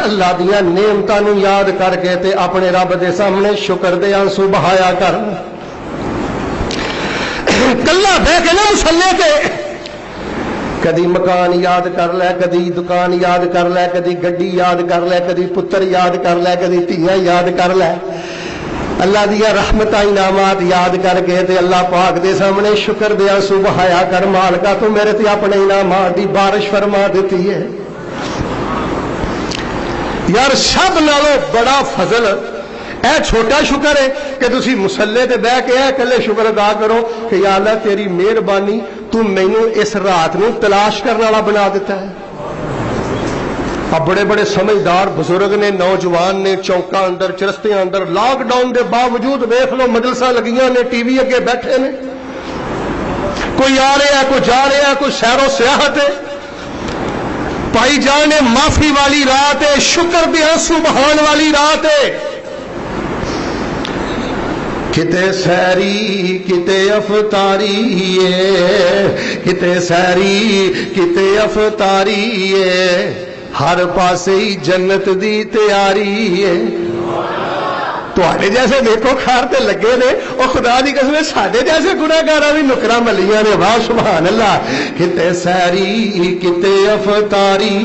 اللہ دیاں نعمتاں نو یاد کر کے تے اپنے رب دے سامنے شکر دے آنسو بہایا کر. کلا بہ کے نہ مسلے تے کدی مکان یاد کر لے, کدی دکان یاد کر لے, کدی گڈی یاد کر لے, کدی پتر یاد کر لے, کدی دھیاں یاد کر لے. اللہ دیا رحمت انعامات یاد کر کے تے اللہ پاک دے سامنے شکر دیا آنسو بہایا کر. مالکا تو میرے تے اپنے انعامات دی بارش فرما دیتی ہے. یار سب نالوں بڑا فضل اے چھوٹا شکر ہے کہ تسی مسلے تے بہ کے کلے شکر ادا کرو کہ یا اللہ تیری مہربانی تو مینوں اس رات نو تلاش کرنے والا بنا دیتا ہے. اب بڑے بڑے سمجھدار بزرگ نے، نوجوان نے، چوکاں اندر چرستیاں اندر لاک ڈاؤن دے باوجود ویکھ لو مجلساں لگیاں نے، ٹی وی اگے بیٹھے نے، کوئی آ رہا ہے، کوئی جا رہا ہے، کوئی سیر و سیاحت ہے. بھائی جان معافی والی رات ہے، شکر دے آنسو بہان والی رات ہے. کتے سیری کتے افطاری کتے سیری کتے افطاری ہر پاسے ہی جنت دی تیاری ہے. تواڈے جیسے دیکھو کھار تے لگے نے، اور خدا دی قسم ساڈے جیسے گناہگاراں بھی نکراں ملیاں نے. واہ سبحان اللہ. کتے سیری کتے افطاری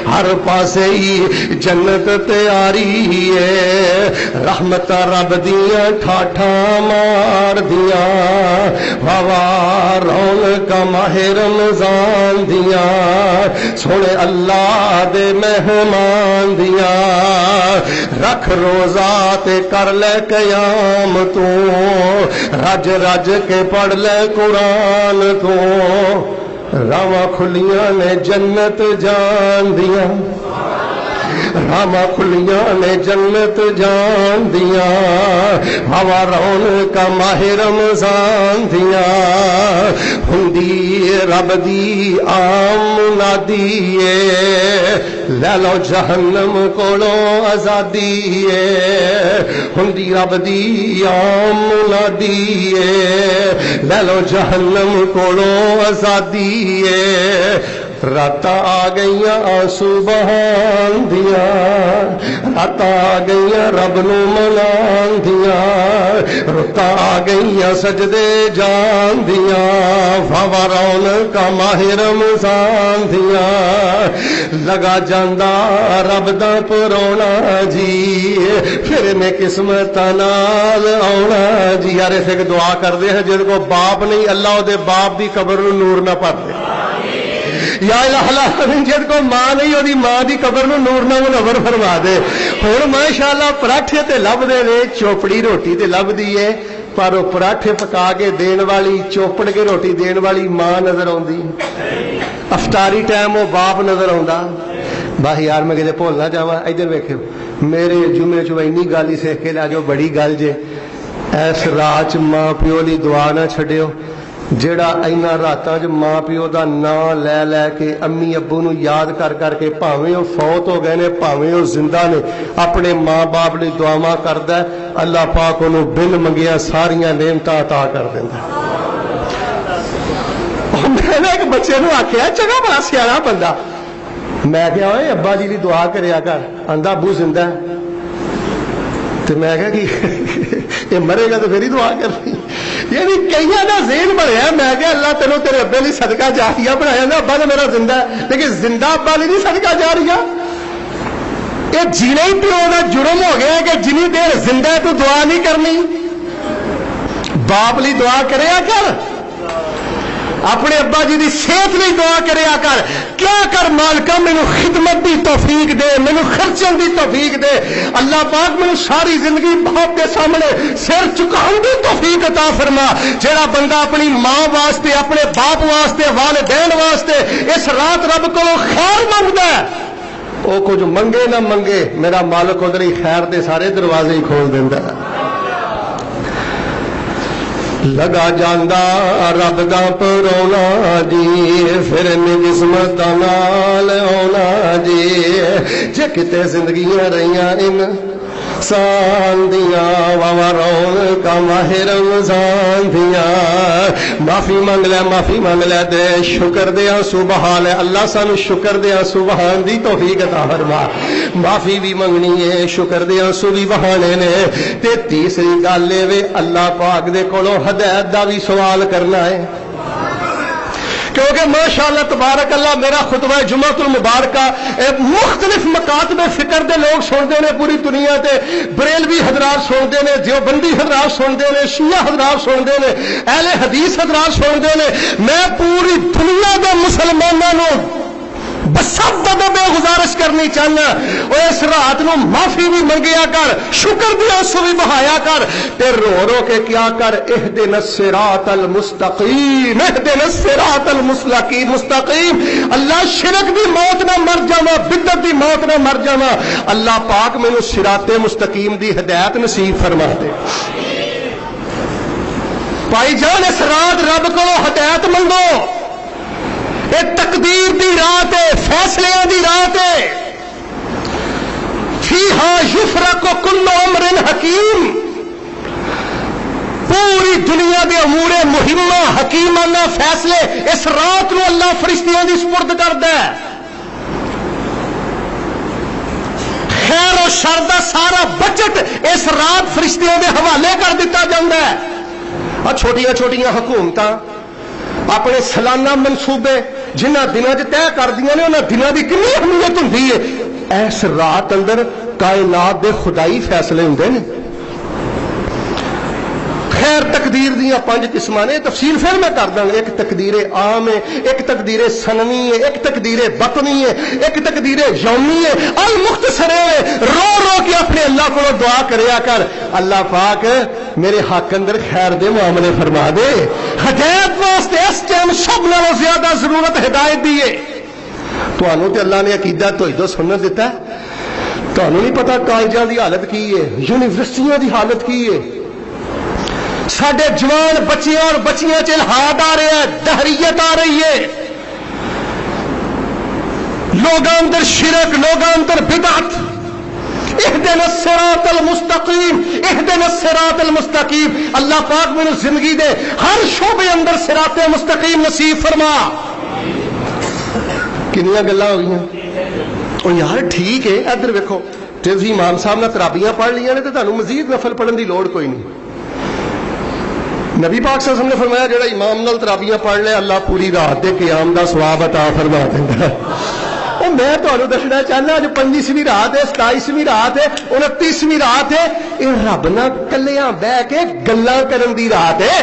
ہر پاسے ہی جنت تیاری ہے. رحمت رب دیاں ٹھاٹھا مار دیاں واہ رونق ماہ رمضان دیاں سونے اللہ دے مہمان دیاں. رکھ روزہ تے کر لے قیام تو، رج رج کے پڑھ لے قرآن تو. راواں کھلیاں نے جنت جان دیاں، راواں کھلیاں نے جنت جان دیاں. ہوا رونق ماہ رمضان دیاں. ہندی رب دی عام منادی لے لو جہنم کولو آزادی. ہندی رب دی عام منادی لے لو جہنم کولو آزادی. راتاں آ گئیاں آنسو بہان دیاں، راتاں آ گئیاں رب نو منان دیاں، راتاں آ گئیاں سجدے جان دیاں. واہ رونق ماہ رمضان دیاں. لگا جاندا رب دا پرونا جی، پھر نے قسمت نال آنا جی. یار اسے کہ دعا کردے ہیں جن کو باپ نہیں، اللہ دے باپ دی قبر نو نور نہ بھر دے. یا الہ العالمین جد کو ماں نہیں ہوتی ماں دی قبر نو نور نہ منور فرما دے. ہن ماشاءاللہ پراٹھے تے لب دے نے، چوپڑی روٹی تے لب دی ہے، پر وہ پراٹھے پکا کے دین والی، چوپڑ کے روٹی دین والی ماں نظر آندی. افطاری ٹائم وہ باپ نظر آندا. باہ یار میں کدے بھول نہ جاواں. ادھر ویکھو میرے جمعے چ اینی گل ہی سیکھ کے لا جو بڑی گل جے. اس رات ماں پیو دی دعا نہ چھڈیو. جڑا اینا راتاں چ ماں پیو دا نام لے لے کے امی ابو نو یاد کر کر کے بھاویں وہ فوت ہو گئے نے بھاویں وہ زندہ نے اپنے ماں باپ لئی دعاواں کردا ہے، اللہ پاک انہوں بن منگیا ساریاں نعمتاں عطا کر دیندا. میں نے ایک بچے نو آکھیا چنگا بڑا سیاڑا بندہ، میں کہا اوے ابا جی دی دعا کریا کر. آندا ابو زندہ ہے. تو میں کہا کہ یہ مرے گا تو پھر ہی دعا کرنی. یعنی کئی کا ذہن بنیا. میں کہ اللہ تینوں تیرے ابے لی صدقہ جاریہ بنایا نا. ابا تو میرا زندہ ہے لیکن زندہ ابا لی نہیں صدقہ جاریہ. یہ جینے ہی پیو کا جرم ہو گیا کہ جنی دیر زندہ ہے تو دعا نہیں کرنی. باپ لی دعا کریا کر، اپنے ابا جی دی صحت لی دعا کریا کر. کیا کر مالکا مینوں خدمت دی توفیق دے، مینوں خرچن دی توفیق دے. اللہ پاک مینوں ساری زندگی باپ کے سامنے سر چکاؤں دی توفیق عطا فرما. جڑا بندہ اپنی ماں واسطے، اپنے باپ واسطے، والدین واسطے اس رات رب کو خیر منگدا ہے، وہ کچھ منگے نہ منگے میرا مالک ادھر ہی خیر دے سارے دروازے ہی کھول دیندا ہے. لگا جاندا رب دا پرونا جی، پھر قسمت نال آنا جی. جے کتے زندگیاں رہیاں انسان دیاں واہ رونق ماہ رمضان دیاں. معافی منگ لے، معافی منگ لے دے شکر دیا سبحان اللہ. سانو شکر دیا سبحان دی توفیق عطا فرما. معافی بھی منگنی ہے، شکر دیا سو بھی بہانے نے. تے تیسری گل اے اللہ پاک دے کولوں ہدایت دا بھی سوال کرنا ہے. کیونکہ ماشاءاللہ تبارک اللہ میرا خطبہ جمعۃ المبارکہ مختلف مکاتب فکر دے لوگ سنتے ہیں پوری دنیا تے. بریلوی حضرات سنتے ہیں، دیوبندی حضرات سنتے ہیں، شیعہ حضرات سنتے ہیں، اہل حدیث حضرات سنتے ہیں. میں پوری دنیا دے مسلمانوں بسب بے گزارش درخواست کرنی چاہنا اور اس رات نو معافی بھی منگیا کر, شکر بھی آنسو بھی بہایا کر, تے رو رو کے کیا کر, اہدنا الصراط المستقیم, اہدنا الصراط المستقیم. اللہ شرک دی موت نہ مر جاواں, بدعت دی موت نہ مر جاواں, اللہ پاک مینوں صراط مستقیم دی ہدایت نصیب فرما دے. بھائی جان اس رات رب کو ہدایت منگو, اے تقدیر دی رات ہے, فیصلے دی رات ہے. فیہا یفرق کل امر حکیم, پوری دنیا دے امور مہمہ حکیمانہ فیصلے اس رات نو اللہ فرشتیاں دی سپرد کردا ہے. خیر و شر دا سارا بجٹ اس رات فرشتیاں دے حوالے کر دیتا جاندا ہے. چھوٹیاں چھوٹیاں حکومتاں اپنے سالانہ منصوبے جنہ دنوں چ طے کر دیاں نے انہاں دنوں دی کنی اہمیت ہوندی ہے, اس رات اندر کائنات دے خدائی فیصلے ہوندے نے. خیر تقدیر دیاں 5 قسماں نے, تفصیل پھر میں کر داں گا. ایک تقدیر عام ہے, ایک تقدیر سنوی ہے, ایک تقدیر بطنی ہے, ایک تقدیر یومی ہے. المختصر ہے, رو رو کے اپنے اللہ کو دعا کریا کر, اللہ پاک میرے حق اندر خیر دے معاملے فرما دے. ہدایت واسطے اس ٹائم سب نالوں زیادہ ضرورت ہدایت دی ہے. تانوں تے اللہ نے عقیدہ توحید و سنت دیتا ہے, تانوں نہیں پتا کالجاں دی حالت کی ہے, یونیورسٹیاں دی حالت کی ہے. ساڈے جوان بچیاں اور بچیاں چ الحاد آ رہے ہیں, دہریت آ رہی ہے, لوگاں اندر شرک, لوگاں اندر بدعت. اہدنا الصراط المستقیم, اہدنا الصراط المستقیم. اللہ پاک میں زندگی دے ہر شعبے اندر صراط مستقیم نصیب فرما. کنیاں گلاں ہو گئیاں او یار ٹھیک ہے, ادھر ویکھو تسی امام صاحب نے ترابیاں پڑھ لیاں نے تے تانوں مزید نفل پڑھن دی لوڑ کوئی نہیں. نبی پاک صلی اللہ علیہ وسلم نے فرمایا جڑا امام نال ترابیاں پڑھ لے اللہ پوری رات دے قیام دا ثواب عطا فرما دیندا ہے. او میں تانوں دسنا چاہنا اج 25ویں رات ہے, 27ویں رات ہے, 29ویں رات ہے, اے رب نال کلیاں بیٹھ کے گلاں کرن دی رات ہے.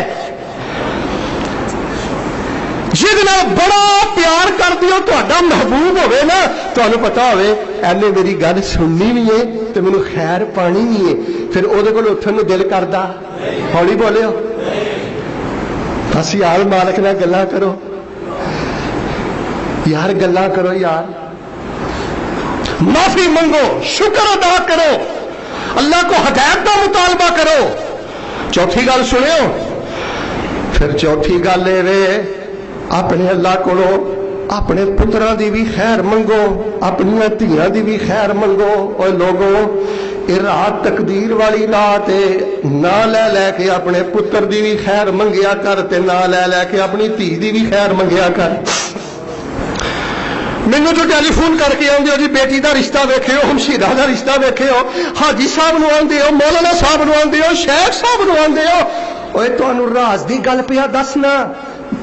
جہد نال بڑا پیار کر دیو تہاڈا محبوب ہوے نا, تانوں پتا ہوے اینے میری گل سننی بھی ہے تے مینوں خیر پانی بھی ہے, پھر او دے کول اٹھن نوں دل کردا, ہولی بولو بس یار مالک نال گلاں کرو, یار گلاں کرو, یار معافی منگو, شکر ادا کرو, اللہ کو ہدایت کا مطالبہ کرو. چوتھی گل سنو, پھر چوتھی گل اے اپنے اللہ کو اپنے پتراں دی بھی خیر منگو, اپنی دھیاں دی بھی خیر منگو. اور لوگوں یہ رات تقدیر والی رات ہے, نہ لے کے اپنے پتر دی بھی خیر منگیا کر تے نہ لے کے اپنی دھی دی بھی خیر منگیا کر. مینوں جو ٹیلی فون کر کے آندے ہو جی بیٹی دا رشتہ ویکھے ہو, ہمشیرہ دا رشتہ ویکھے ہو, حاجی صاحب نو آندے ہو, مولانا صاحب نو آندے ہو, شیخ صاحب نو آندے ہو, اوے تانوں راز دی گل پیا دسنا,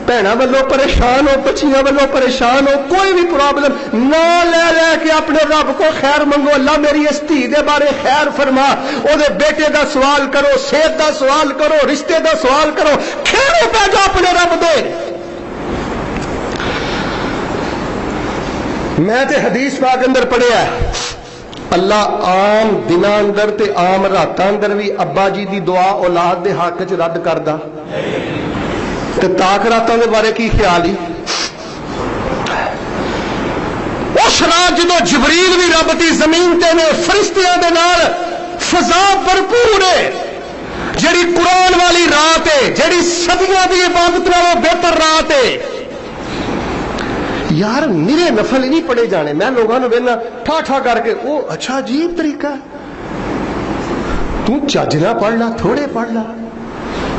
بھیناں والوں پریشان ہو, بچیاں والوں پریشان ہو, کوئی بھی پرابلم نہ لے کے اپنے رب کو خیر منگو. اللہ میری اس دھی دے بارے خیر فرما, او دے بیٹے دا سوال کرو, صحت دا سوال کرو, رشتے دا سوال کرو, خیر پہ جا اپنے رب دے. میں تے حدیث پاک اندر پڑھیا ہے, اللہ عام دناں اندر تے عام راتاں اندر بھی ابا جی دی دعا اولاد دے حق وچ رد کردا, تے تاک راتاں دے بارے کی خیال ہی. اس رات جدو جبریل بھی رب دی زمین تے نے فرشتیاں دے نال فضا بھرپور ہے, جڑی قرآن والی رات ہے, جڑی صدیاں دی عبادت نالوں بہتر رات ہے. یار میرے نفل ہی نہیں پڑے جانے, میں لوگوں نے وینا ٹھا ٹھا کر کے, او اچھا عجیب طریقہ, تو چجنا پڑھ لا, تھوڑے پڑھ لا,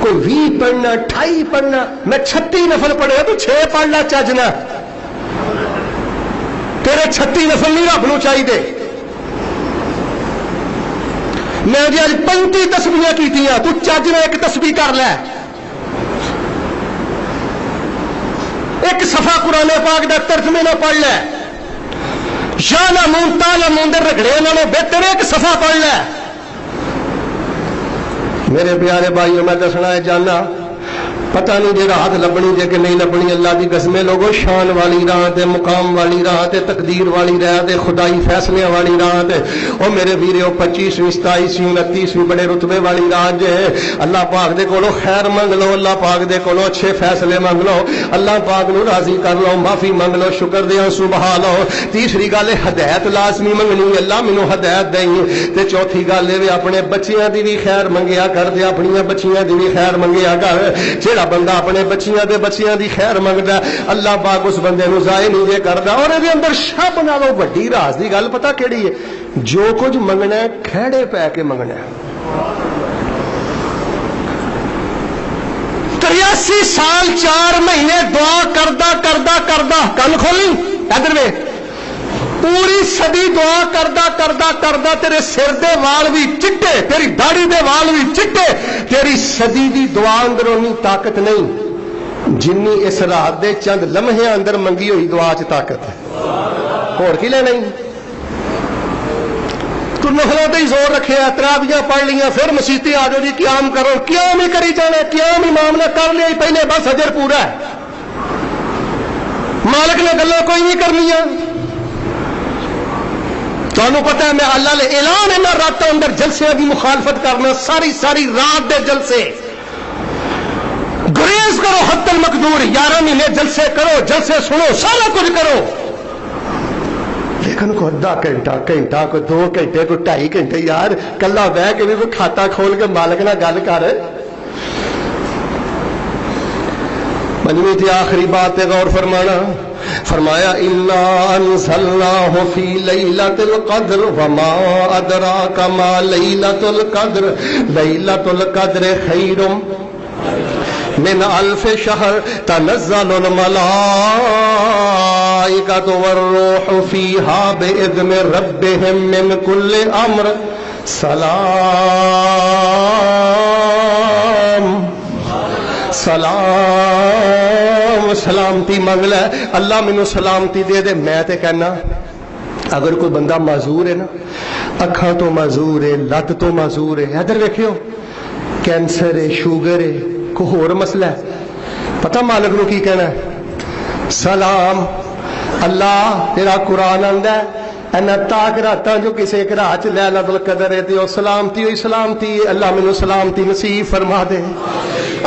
کوئی 20 پڑھنا, 28 پڑھنا, میں 36 نفل پڑھے تو 6 پڑھ لا چجنا. تیرے 36 نفل نہیں رب نو چاہیے. میں جی اج 35 تسبیحاں کیتیاں, تو چجنا ایک تسبیح کر لے, ایک صفحہ قرآن پاک دا ترجمے نہ پڑھ لے, یا لمون تا لمون دے رگڑے نالوں بہتر ایک صفحہ پڑھ لے. میرے پیارے بھائیوں میں دسنا ہے جانا پتہ نہیں جی رات لبنی جے کہ نہیں لبنی، اللہ دی قسمیں لوگوں، شان والی راہ تے، مقام والی راہ تے، تقدیر والی راہ تے، خدائی فیصلے والی راہ تے، او میرے ویریو 25ویں 27ویں 29ویں بڑے رتبے والی راہ جے۔ اللہ پاک دے کولو خیر منگ لو، اللہ پاک دے کولو اچھے فیصلے منگ لو، اللہ پاک نو راضی کر لو، معافی منگ لو، شکر دیاں سبحان لو۔ تیسری گل ہے ہدایت لازمی منگنی، اللہ مینوں ہدایت دیں۔ تے چوتھی گل ہے اپنے بچیاں دی بھی خیر منگیا کر دے، اپنی بچیاں دی بھی خیر منگیا کر۔ جیڑا بندہ اپنے بچیاں دی خیر منگدا، اللہ پاک اس بندے نو ضائع نہیں جے کردا۔ اور دے اندر سب نالوں وڈی راز دی گل پتہ کیڑی ہے؟ جو کچھ منگنا ہے کھڑے پے کے منگنا ہے۔ 83 سال 4 مہینے دعا کردا کردا کردا، کن کھولی ادھر وے، پوری صدی دعا کردا کردا کردا تیرے سر دے وال بھی چٹے، تیری داڑھی دے وال بھی چٹے، تیری صدی دی دعا اندر اونی طاقت نہیں جنی اس رات دے چند لمحے اندر منگی ہوئی دعا چ طاقت ہے۔ اور کی لینا ہی تو نفلوں تے ہی زور رکھے، تراویاں پڑھ لیاں، پھر مسیتی آ جاؤ جی قیام کرو، قیام ہی کری جانا، قیام امام نے کر لیا پہلے، بس اجر پورا ہے، مالک نے گلاں کوئی نہیں کرنیاں۔ تمہیں پتہ ہے میں اللہ نے اعلان ہے راتوں اندر جلسے کی مخالفت کرنا، ساری رات دے جلسے گریز کرو حد المقدور، 11 مہینے جلسے کرو، جلسے سنو، سارا کچھ کرو، لیکن کو آدھا گھنٹہ کو 2 گھنٹے کو 2.5 گھنٹے یار کلا بہ کے بھی کوئی کھاتا کھول کے مالک نہ گل کر۔ پنجویں تھی آخری بات غور فرمانا، فرمایا انا انزلناہ فی لیلۃ القدر وما ادراک ما لیلۃ القدر لیلۃ القدر خیر من 1000 شہر تنزل الملائکۃ والروح فیہا باذن ربہم من کل امر سلام سلام سلامتی منگ لے، اللہ مینوں سلامتی دے دے۔ میں تے کہنا اگر کوئی بندہ معذور ہے نا، اکھاں تو معذور ہے، لت تو معذور ہے، ادھر ویکھیو کینسر ہے، شوگر ہے، کوئی ہور مسئلہ ہے، پتہ مالک نو کی کہنا ہے؟ سلام اللہ تیرا قرآن آندا ہے اینا تاک راتاں جو کسے ایک رات لیلۃ القدر ہے تے او سلامتی ہوئی سلامتی ہے، اللہ مینوں سلامتی نصیب فرما دے۔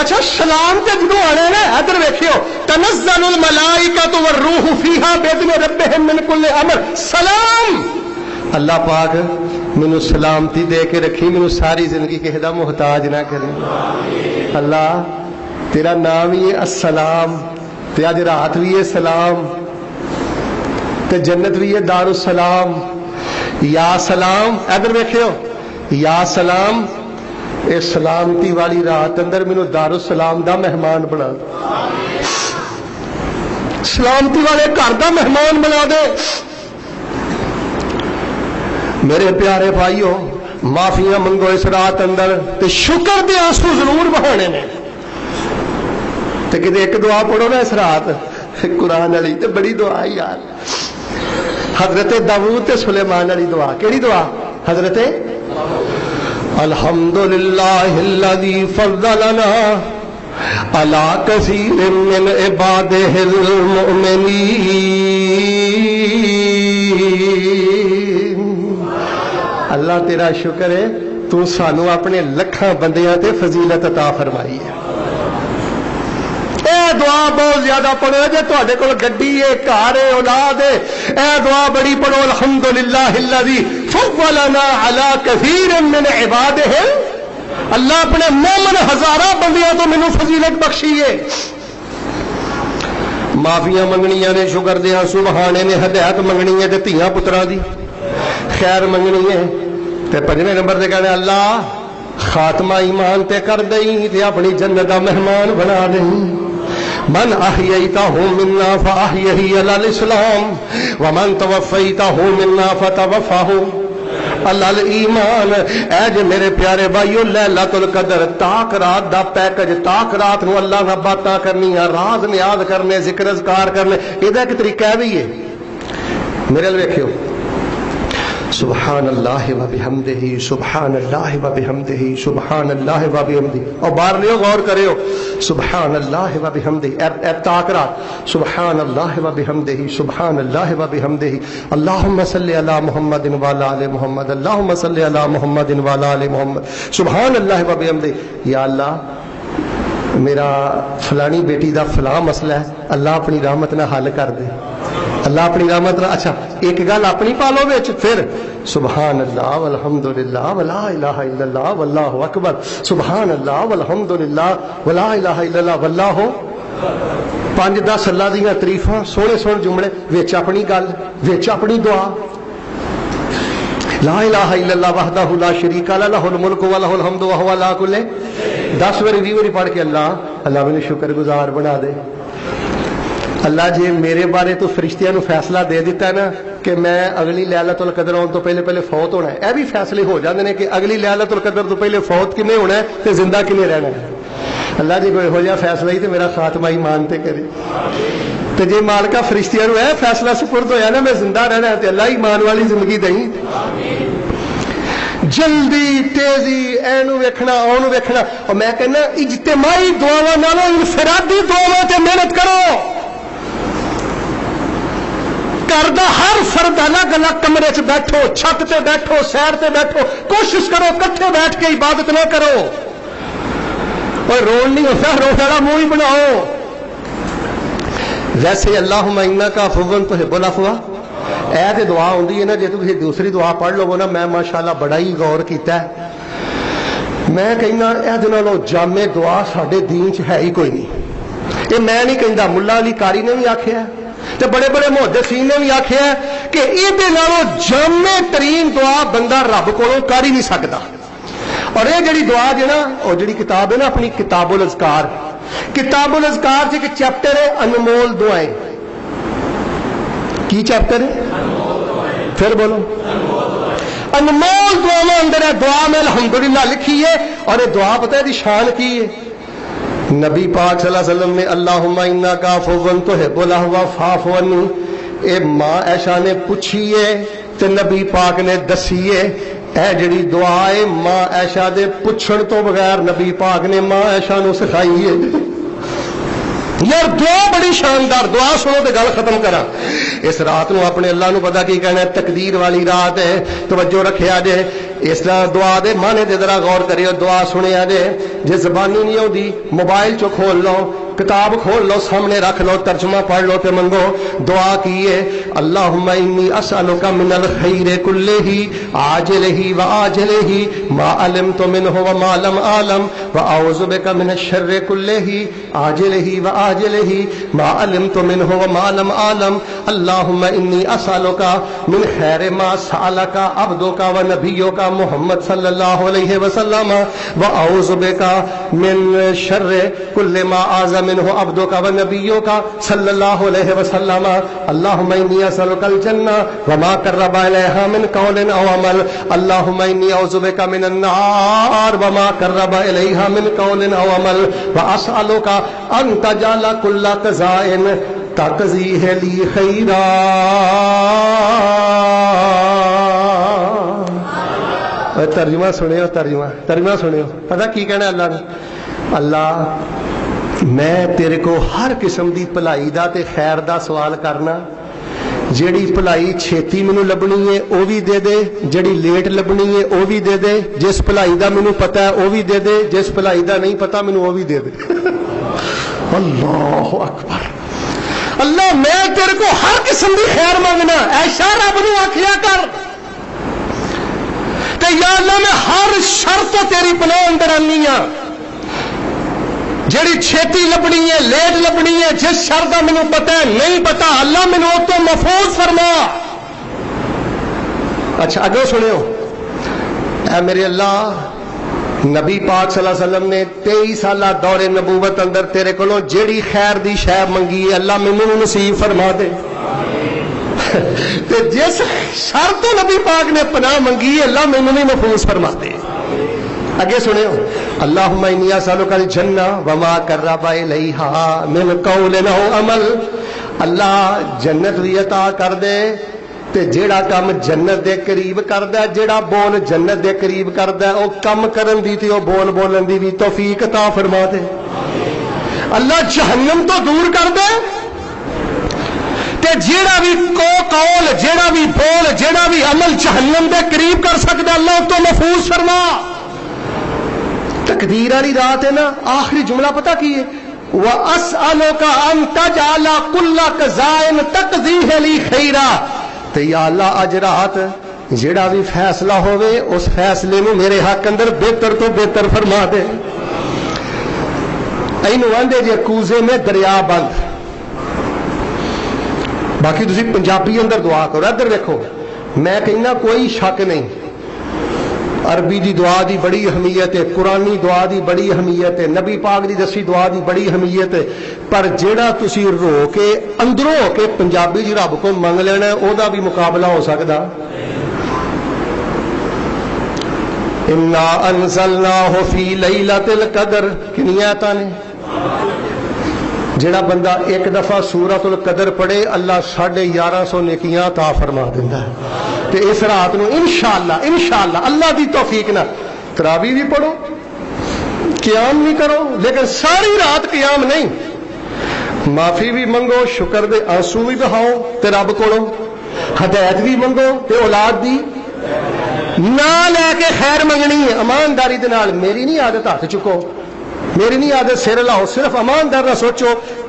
اچھا سلام تے جدوں آنے نا ادھر ویکھیو تنزل الملائکۃ والروح فیہا باذن ربہم من کل امر، سلام اللہ پاک مینوں سلامتی دے کے رکھی، مینوں ساری زندگی کسی دا محتاج نہ کرے۔ اللہ تیرا نام ہی ہے السلام، تے اج رات بھی ہے سلام، تے جنت بھی ہے دار السلام۔ یا سلام ادھر ویکھیو، یا سلام اے سلامتی والی رات اندر مینوں دار السلام دا مہمان بنا دے، سلامتی والے گھر دا مہمان بنا دے۔ میرے پیارے بھائیو معافیاں منگو اس رات اندر، تے شکر دے آنسو ضرور بہانے نے، تے کدے ایک دعا پڑھو نا اس رات قرآن والی، تے بڑی دعا یار، حضرت داؤد تے سلیمان والی دعا۔ کیڑی دعا؟ حضرت الحمدللہ الذی فضلنا علی کثیر من عبادہ المؤمنین۔ اللہ تیرا شکر ہے تو سانو اپنے لکھاں بندیاں تے فضیلت عطا فرمائی ہے۔ اے دعا بہت زیادہ پڑھو، جے تواڈے کول گڈی ہے، گھر ہے، اولاد ہے، اے دعا بڑی پڑھو، الحمدللہ الذی فضلنا علی کثیر من عبادہ، اللہ اپنے مومن ہزاراں بندیاں تو مینوں فضیلت بخشی ہے۔ معافیاں منگنیاں نے، شکر دیاں سبحانے نے، ہدایت منگنی ہے تے دھیاں پتراں دی خیر منگنی ہے، تے 5ویں نمبر تے کہنا اللہ خاتمہ ایمان تے کر دئی تے اپنی جنت دا مہمان بنا دئی۔ من احییتہ منا فاحیہ علی الاسلام ومن توفیتہ منا فتوفہ علی الایمان۔ اے جے میرے پیارے بھائیو لیلۃ القدر تاک رات دا پیکج، تاک رات نو اللہ نال باتاں کرنیاں، راز نیاز کرنے، ذکر اذکار کرنے، اے دا ایک طریقہ بھی ہے۔ میرے ال ویکھیو سبحان اللہ و بحمدہ سبحان اللہ و بحمدہ سبحان اللہ و بحمدہ. اور باہر نہیں غور کرے ہو سبحان اللہ و بحمدہ تاکرات سبحان اللہ و بحمدہ سبحان اللہ و بحمدہ. اللہم صلی علی محمد وعلی آل محمد اللہم صلی علی محمد وعلی آل محمد سبحان اللہ و بحمدہ. یا اللہ میرا فلانی بیٹی دا فلاں مسئلہ ہے, اللہ اپنی رحمت نہ حل کر دے, اللہ اپنی رحمت. اچھا ایک گل اپنی پالو وچ, پھر سبحان اللہ والحمدللہ ولا الہ الا اللہ واللہ اکبر سبحان اللہ والحمدللہ ولا الہ الا اللہ واللہ 5-10 اللہ دیاں تعریفاں سونے سونے جملے وچ اپنی گل وچ اپنی دعا. لا الہ الا اللہ وحدہ لا شریک لہ لہ الملک و لہ الحمد وہو علی کل 10 واری 20 واری پڑھ کے اللہ مجھے شکر گزار بنا دے. اللہ جی میرے بارے تو فرشتیاں نو فیصلہ دے دیتا ہے نا کہ میں اگلی لیلۃ القدر آن تو پہلے فوت ہونا ہے, اے بھی فیصلے ہو جاندے نے کہ اگلی لیلۃ القدر تو پہلے فوت کنے ہونا ہے تے زندہ کنے رہنا ہے. اللہ جی کوئی ہو جا فیصلہ ہی تے میرا خاتمہ ایمان تے کرے. تے جے مالکا فرشتیاں نو اے فیصلہ سپرد ہویا نا میں زندہ رہنا ہے تے اللہ ایمان والی زندگی دیں. جلدی تیزی اینو ویکھنا اونو ویکھنا. اور میں کہنا اجتماعی دعاواں نالوں انفرادی دعاواں تے محنت کرو. گھر دا ہر فرد الگ الگ کمرے چ بیٹھو, چھت تے بیٹھو, سیر تے بیٹھو, کوشش کرو کٹھے بیٹھ کے عبادت نہ کرو. اور رون نہیں ہوتا, رونے والا منہ ہی بناؤ. ویسے اللہم انک عفو تحب العفو اے تے دعا ہوندی ہے نا, جے تسی دوسری دعا پڑھ لو نا, میں ماشاءاللہ بڑا ہی غور کیتا ہے. میں کہنا اے دے نالوں جامع دعا ساڈے دین چ ہے ہی کوئی نہیں. یہ میں نہیں کہندا, ملا علی قاری نے بھی آکھیا ہے تے بڑے بڑے محدثین نے بھی آکھیا ہے کہ یہ جامع ترین دعا بندہ رب کولوں کر ہی نہیں سکتا. اور یہ جڑی دعا جی نا, اور جڑی کتاب ہے نا اپنی کتاب الاذکار, کتاب الاذکار ایک چیپٹر ہے انمول دعائیں. کی چیپٹر ہے؟ پھر بولو. انمول دعاواں اندر ہے دعا میں الحمدللہ لکھی ہے. اور یہ دعا پتہ ہے دی شان کی ہے؟ نبی پاک صلی اللہ علیہ وسلم نے اللہم انک عفو تحب العفو فاعف عنی, اے ماں عائشہ نے پوچھیے تے نبی پاک نے دسیے. اے جڑی دعا ہے ماں عائشہ دے پوچھن تو بغیر نبی پاک نے ماں عائشہ نو سکھائی ہے. یار دعا بڑی شاندار. دعا سنو تے گل ختم کرا. اس رات نو اپنے اللہ نو پتا کی کہنا ہے, تقدیر والی رات ہے. توجہ رکھیا جے, اس دعا دے معنی دے ذرا غور کریو. دعا سنیا جے, جے زبانی نہیں ہوندی موبائل چو کھول لو, کتاب کھول لو, سامنے رکھ لو, ترجمہ پڑھ لو تے منگو. دعا کیے اللہم انی اسألک من الخیر کلہ عاجلہ وآجلہ ما علمت منہ وما لم اعلم واعوذ بک من الشر کلہ عاجلہ وآجلہ ما علمت منہ وما لم اعلم. اللہم انی اسألک من خیر ما سألک عبدک ونبیک محمد صلی اللہ علیہ وسلم واعوذ بک من شر کل ما اعظم منه عبدك ونبيك صلى الله عليه وسلم. اللهم اني اسالك الجنه وما قرب اليها من قول او عمل. اللهم اني اعوذ بك من النار وما قرب اليها من قول او عمل. واسالك ان تجعل كل قضاء تقضيه لي خيرا. ترجمہ سنیو, ترجمہ سنیو. پتہ کی کہنا اللہ نے؟ اللہ میں تیرے کو ہر قسم دی بھلائی دا تے خیر دا سوال کرنا. جیڑی بھلائی چھیتی مینوں لبنی ہے او بھی دے دے, جیڑی لیٹ لبنی ہے او بھی دے دے, جس بھلائی دا مینوں پتہ ہے او بھی دے دے, جس بھلائی دا نہیں پتہ مینوں او بھی دے دے. اللہ اکبر. اللہ میں تیرے کو ہر قسم دی خیر مانگنا. ایسا رب نو آکھیا کر تے یا اللہ میں ہر شر تو تیری پناہ اندر آنی ہاں. جیڑی چھیتی لبنی ہے, لیٹ لبنی ہے, جس شر دا مینوں پتہ ہے نہیں پتہ, اللہ مینوں او تو محفوظ فرما. اچھا اگوں سنیو, اے میرے اللہ نبی پاک صلی اللہ علیہ وسلم نے 23 سالہ دور نبوت اندر تیرے کولوں جیڑی خیر دی شے منگی ہے اللہ مینوں نصیب فرما دے. تے جس شر تو نبی پاک نے پناہ منگی ہے اللہ مینوں بھی محفوظ فرما دے. اگے سنیو, اللہم انی اسالک الجنہ وما قرب الیہا من قول او عمل. اللہ جنت بھی عطا کر دے تے جیڑا کام جنت دے قریب کردا ہے، جیڑا بول جنت دے قریب کردا ہے، او کم کرن دی تے او بول بولن دی بھی توفیق عطا فرما دے۔ اللہ جہنم تو دور کر دے تے جیڑا بھی قول، جیڑا بھی بول، جیڑا بھی عمل جہنم دے قریب کر سکدا اللہ تو محفوظ فرما۔ تقدیر والی رات ہے نا، آخری جملہ پتہ کی ہے؟ وَأَسْأَلُكَ أَن تَجْعَلَ كُلَّ قَضَاءٍ تَقْضِيهِ لِي خَيْرًا، تے یا اللہ اج رات جیڑا بھی فیصلہ ہوئے اس فیصلے نو میرے حق اندر بہتر تو بہتر فرما دے۔ اینو آندے جے کوزے میں دریا بند۔ باقی تسی پنجابی اندر دعا کرو، ادھر دیکھو، میں کہنا کوئی شک نہیں، عربی دی دعا دی بڑی اہمیت ہے، قرآنی دعا دی بڑی اہمیت ہے، نبی پاک دی دسی دعا دی بڑی اہمیت ہے، پر جیڑا تسی رو کے اندروں ہو کے پنجابی جی رب کو منگ لینا ہے او دا بھی مقابلہ ہو سکدا۔ انا انزلناہ فی لیلۃ القدر، کنی آیتاں نے؟ جیڑا بندہ ایک دفعہ سورۃ القدر پڑھے اللہ 1150 نیکیاں عطا فرما دیندا ہے۔ تے اس رات نو انشاءاللہ اللہ دی توفیق نہ تراویح بھی پڑھو، قیام بھی کرو، لیکن ساری رات قیام نہیں، معافی بھی منگو، شکر دے آنسو بھی بہاؤ تے رب کولوں، ہدایت بھی منگو تے اولاد دی نہ لے کے خیر منگنی ہے ایمانداری دے نال۔ میری نہیں عادت ہاتھ چکو، میری نہیں عادت سر لاؤ، صرف ایماندار نہ سوچو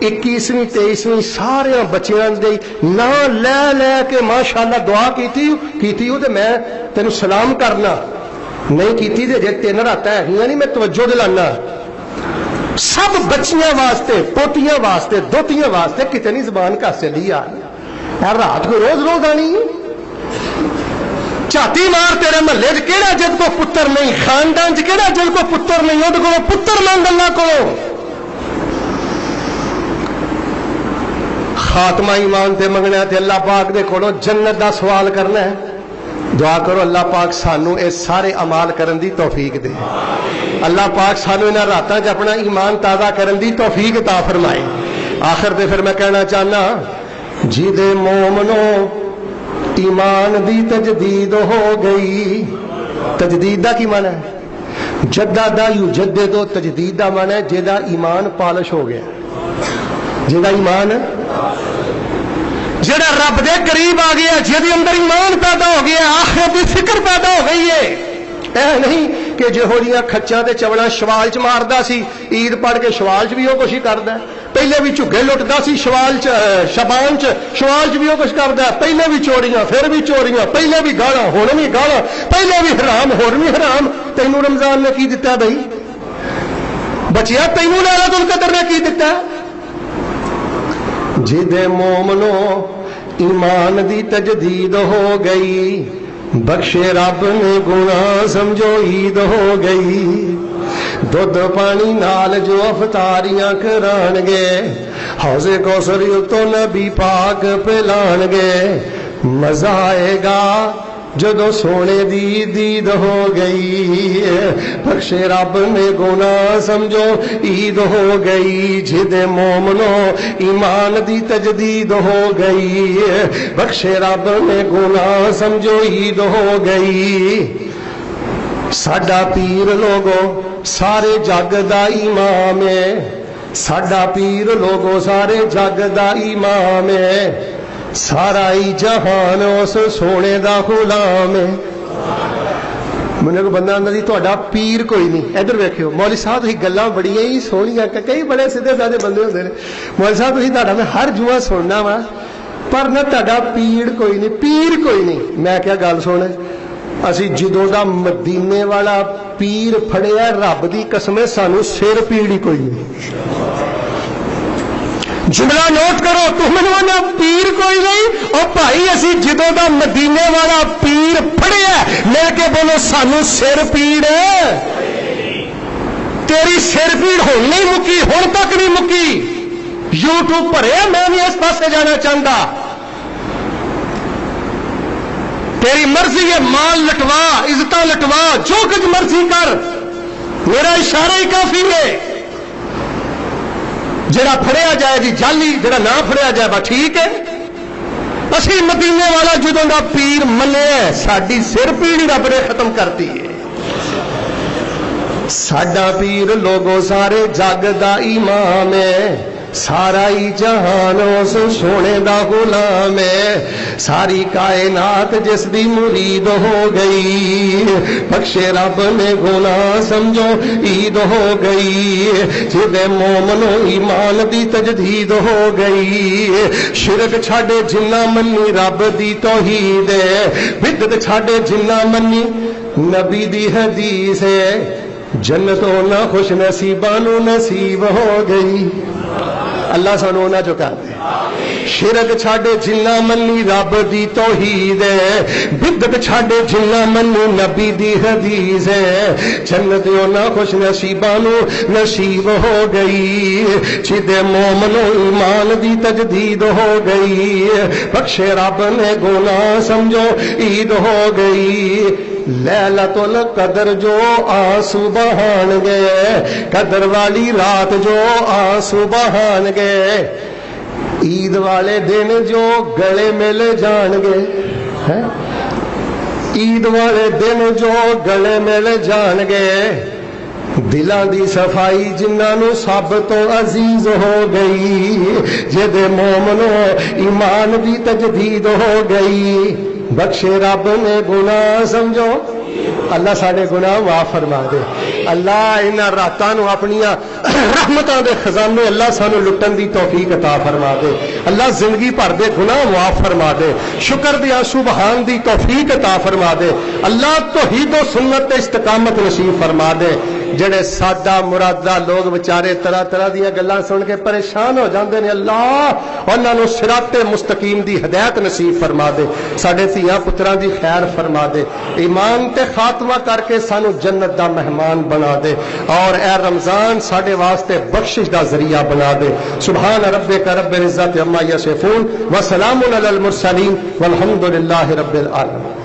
21ویں 23ویں سارے بچیاں دی نہ لے لے کے ماشاءاللہ دعا کیتی ہو تے میں تینوں سلام کرنا نہیں کیتی تے جے 3 راتاں ہیگیاں نہیں میں توجہ دلانا، سب بچیاں واسطے، پوتیاں واسطے، دوتیاں واسطے کتنی زبان کا چلی یار رات کو روز روز آنی چاتی مار، تیرے محلے چ کہڑا جد کو پتر نہیں، خاندان چ کہڑا جد کو پتر نہیں، وہ کو پتر منگ اللہ کو۔ خاتمہ ایمان تے منگنا تے اللہ پاک دے کولوں جنت دا سوال کرنا ہے۔ دعا کرو اللہ پاک سانو اے سارے اعمال کرن دی توفیق دے، اللہ پاک سانو انہاں راتاں چ اپنا ایمان تازہ کرن دی توفیق عطا فرمائے۔ آخر تے پھر میں کہنا چاہنا جی دے مومنو ایمان دی تجدید ہو گئی۔ تجدید دا کی معنی ہے؟ جدد یجدد، تجدید دا معنی ہے جیدا ایمان پالش ہو گیا، جیدا ایمان جیڑا رب دے قریب آ گیا، جیدے اندر ایمان پیدا ہو گیا، آخرت دی فکر پیدا ہو گئی ہے۔ اے نہیں کہ جہو جیاں کھچاں تے چوڑاں شوال چ ماردا سی، عید پڑھ کے شوال چ بھی وہ کچھ کردا ہے، پہلے بھی جھگے لٹدا سی شوال چ شبان چ، شوال چ بھی وہ کچھ کردا ہے، پہلے بھی چوریاں پھر بھی چوریاں، پہلے بھی گالاں ہن بھی گالاں، پہلے بھی حرام ہن بھی حرام۔ تینوں رمضان نے کی دتا بھائی؟ بچیا تینوں لیلۃ القدر نے کی دتا؟ جدے مومنو ایمان دی تجدید ہو گئی، بخشے رب نے گناہ سمجھو عید ہو گئی، دودھ پانی نال جو افطاریاں کران گے، حوض کوثر تو نبی پاک پلان گے، مزہ آئے گا جدو سونے دی دید ہو گئی، بخشے رب نے گناہ سمجھو عید ہو گئی، جد مومنو ایمان دی تجدید ہو گئی، بخشے رب نے گناہ سمجھو عید ہو گئی۔ ساڈا پیر لوگو سارے جگ دا امام ہے، ساڈا پیر لوگو سارے جگ دا امام ہے، سارا ہی جہان اس سونے دا غلام ہے۔ مجھے کو بندہ آندا جی تہاڈا پیر کوئی نہیں، ادھر ویکھیو مولوی صاحب تسی گلاں بڑیاں ہی سونیاں، کئی بڑے سیدھے سادے بندے ہوندے نے، مولوی صاحب تسی تہاڈا میں ہر جمعہ سننا وا پر نہ تہاڈا پیر کوئی نہیں، پیر کوئی نہیں۔ میں کیا گل سن، اسی جدوں دا مدینے والا پیر پھڑیا رب دی قسم سانو سر پیڑ ہی کوئی نہیں۔ جملہ نوٹ کرو، تم نے پیر کوئی نہیں، اور بھائی اسی جدوں دا مدینے والا پیر پھڑیا مل کے بولو سانو سر پیڑ ہے۔ تیری سر پیڑ ہون نہیں مکی، ہن تک نہیں مکی، یوٹیوب پر ہے، میں نہیں اس پاسے جانا چاہتا، تیری مرضی ہے، مال لٹوا، عزتاں لٹوا، جو کچھ مرضی کر، میرا اشارہ ہی کافی ہے۔ جڑا پھڑیا جائے جی جعلی، جڑا نہ پھڑیا جائے بس ٹھیک ہے۔ اسی مدینے والا جدوں دا پیر منیا ساڈی سر پیڑی رب نے ختم کرتی ہے ساڈا پیر لوگو سارے جگ دا امام ہے سارا ہی جہان اس سونے دا غلام ہے ساری کائنات جس دی مرید ہو گئی بخشے رب نے گناہ سمجھو عید ہو گئی جدے مومنو ایمان دی تجدید ہو گئی شرک چھاڑے جنہ منی رب دی توحید ہے بدعت چھاڑے جنہ منی نبی دی حدیث ہے جنتوں نہ خوش نصیبانو نصیب ہو گئی اللہ سانو نہ چکا دے شرک چھاڑے جنہ منی رب دی توحید ہے بدعت چھاڑے جنہ منی نبی دی حدیث ہے جنتوں نہ خوش نصیبانو نصیب ہو گئی جدے مومنو ایمان دی تجدید ہو گئی بخشے رب نے گناہ سمجھو عید ہو گئی لیلۃ القدر جو آنسو بہان گئے قدر والی رات جو آنسو بہان گئے عید والے دن جو گلے مل جان گے عید والے دن جو گلے مل جان گے دلان دی صفائی جنہاں نو سب تو عزیز ہو گئی جدے مومنو ایمان دی تجدید ہو گئی بخشے رب نے گناہ سمجھو اللہ سارے گناہ معاف فرما دے اللہ انہاں راتاں نو اپنی رحمتاں دے خزانے اللہ سانو لٹن دی توفیق عطا فرما دے اللہ زندگی بھر دے گناہ معاف فرما دے شکر دے آنسو بہان دی توفیق عطا فرما دے اللہ توحید و سنت تے استقامت نصیب فرما دے جڑے سادہ مرادہ لوگ بچارے طرح طرح دیا گلاں سن کے پریشان ہو جاندے نے اللہ انہاں نو صراط مستقیم دی ہدایت نصیب فرما دے ساڈے دھیاں پتراں دی خیر فرما دے ایمان تے خاتمہ کر کے سانو جنت دا مہمان بنا دے اور اے رمضان ساڈے واسطے بخشش دا ذریعہ بنا دے سبحان ربک رب العزت عما یصفون وسلام علی المرسلین والحمد للہ رب العالمین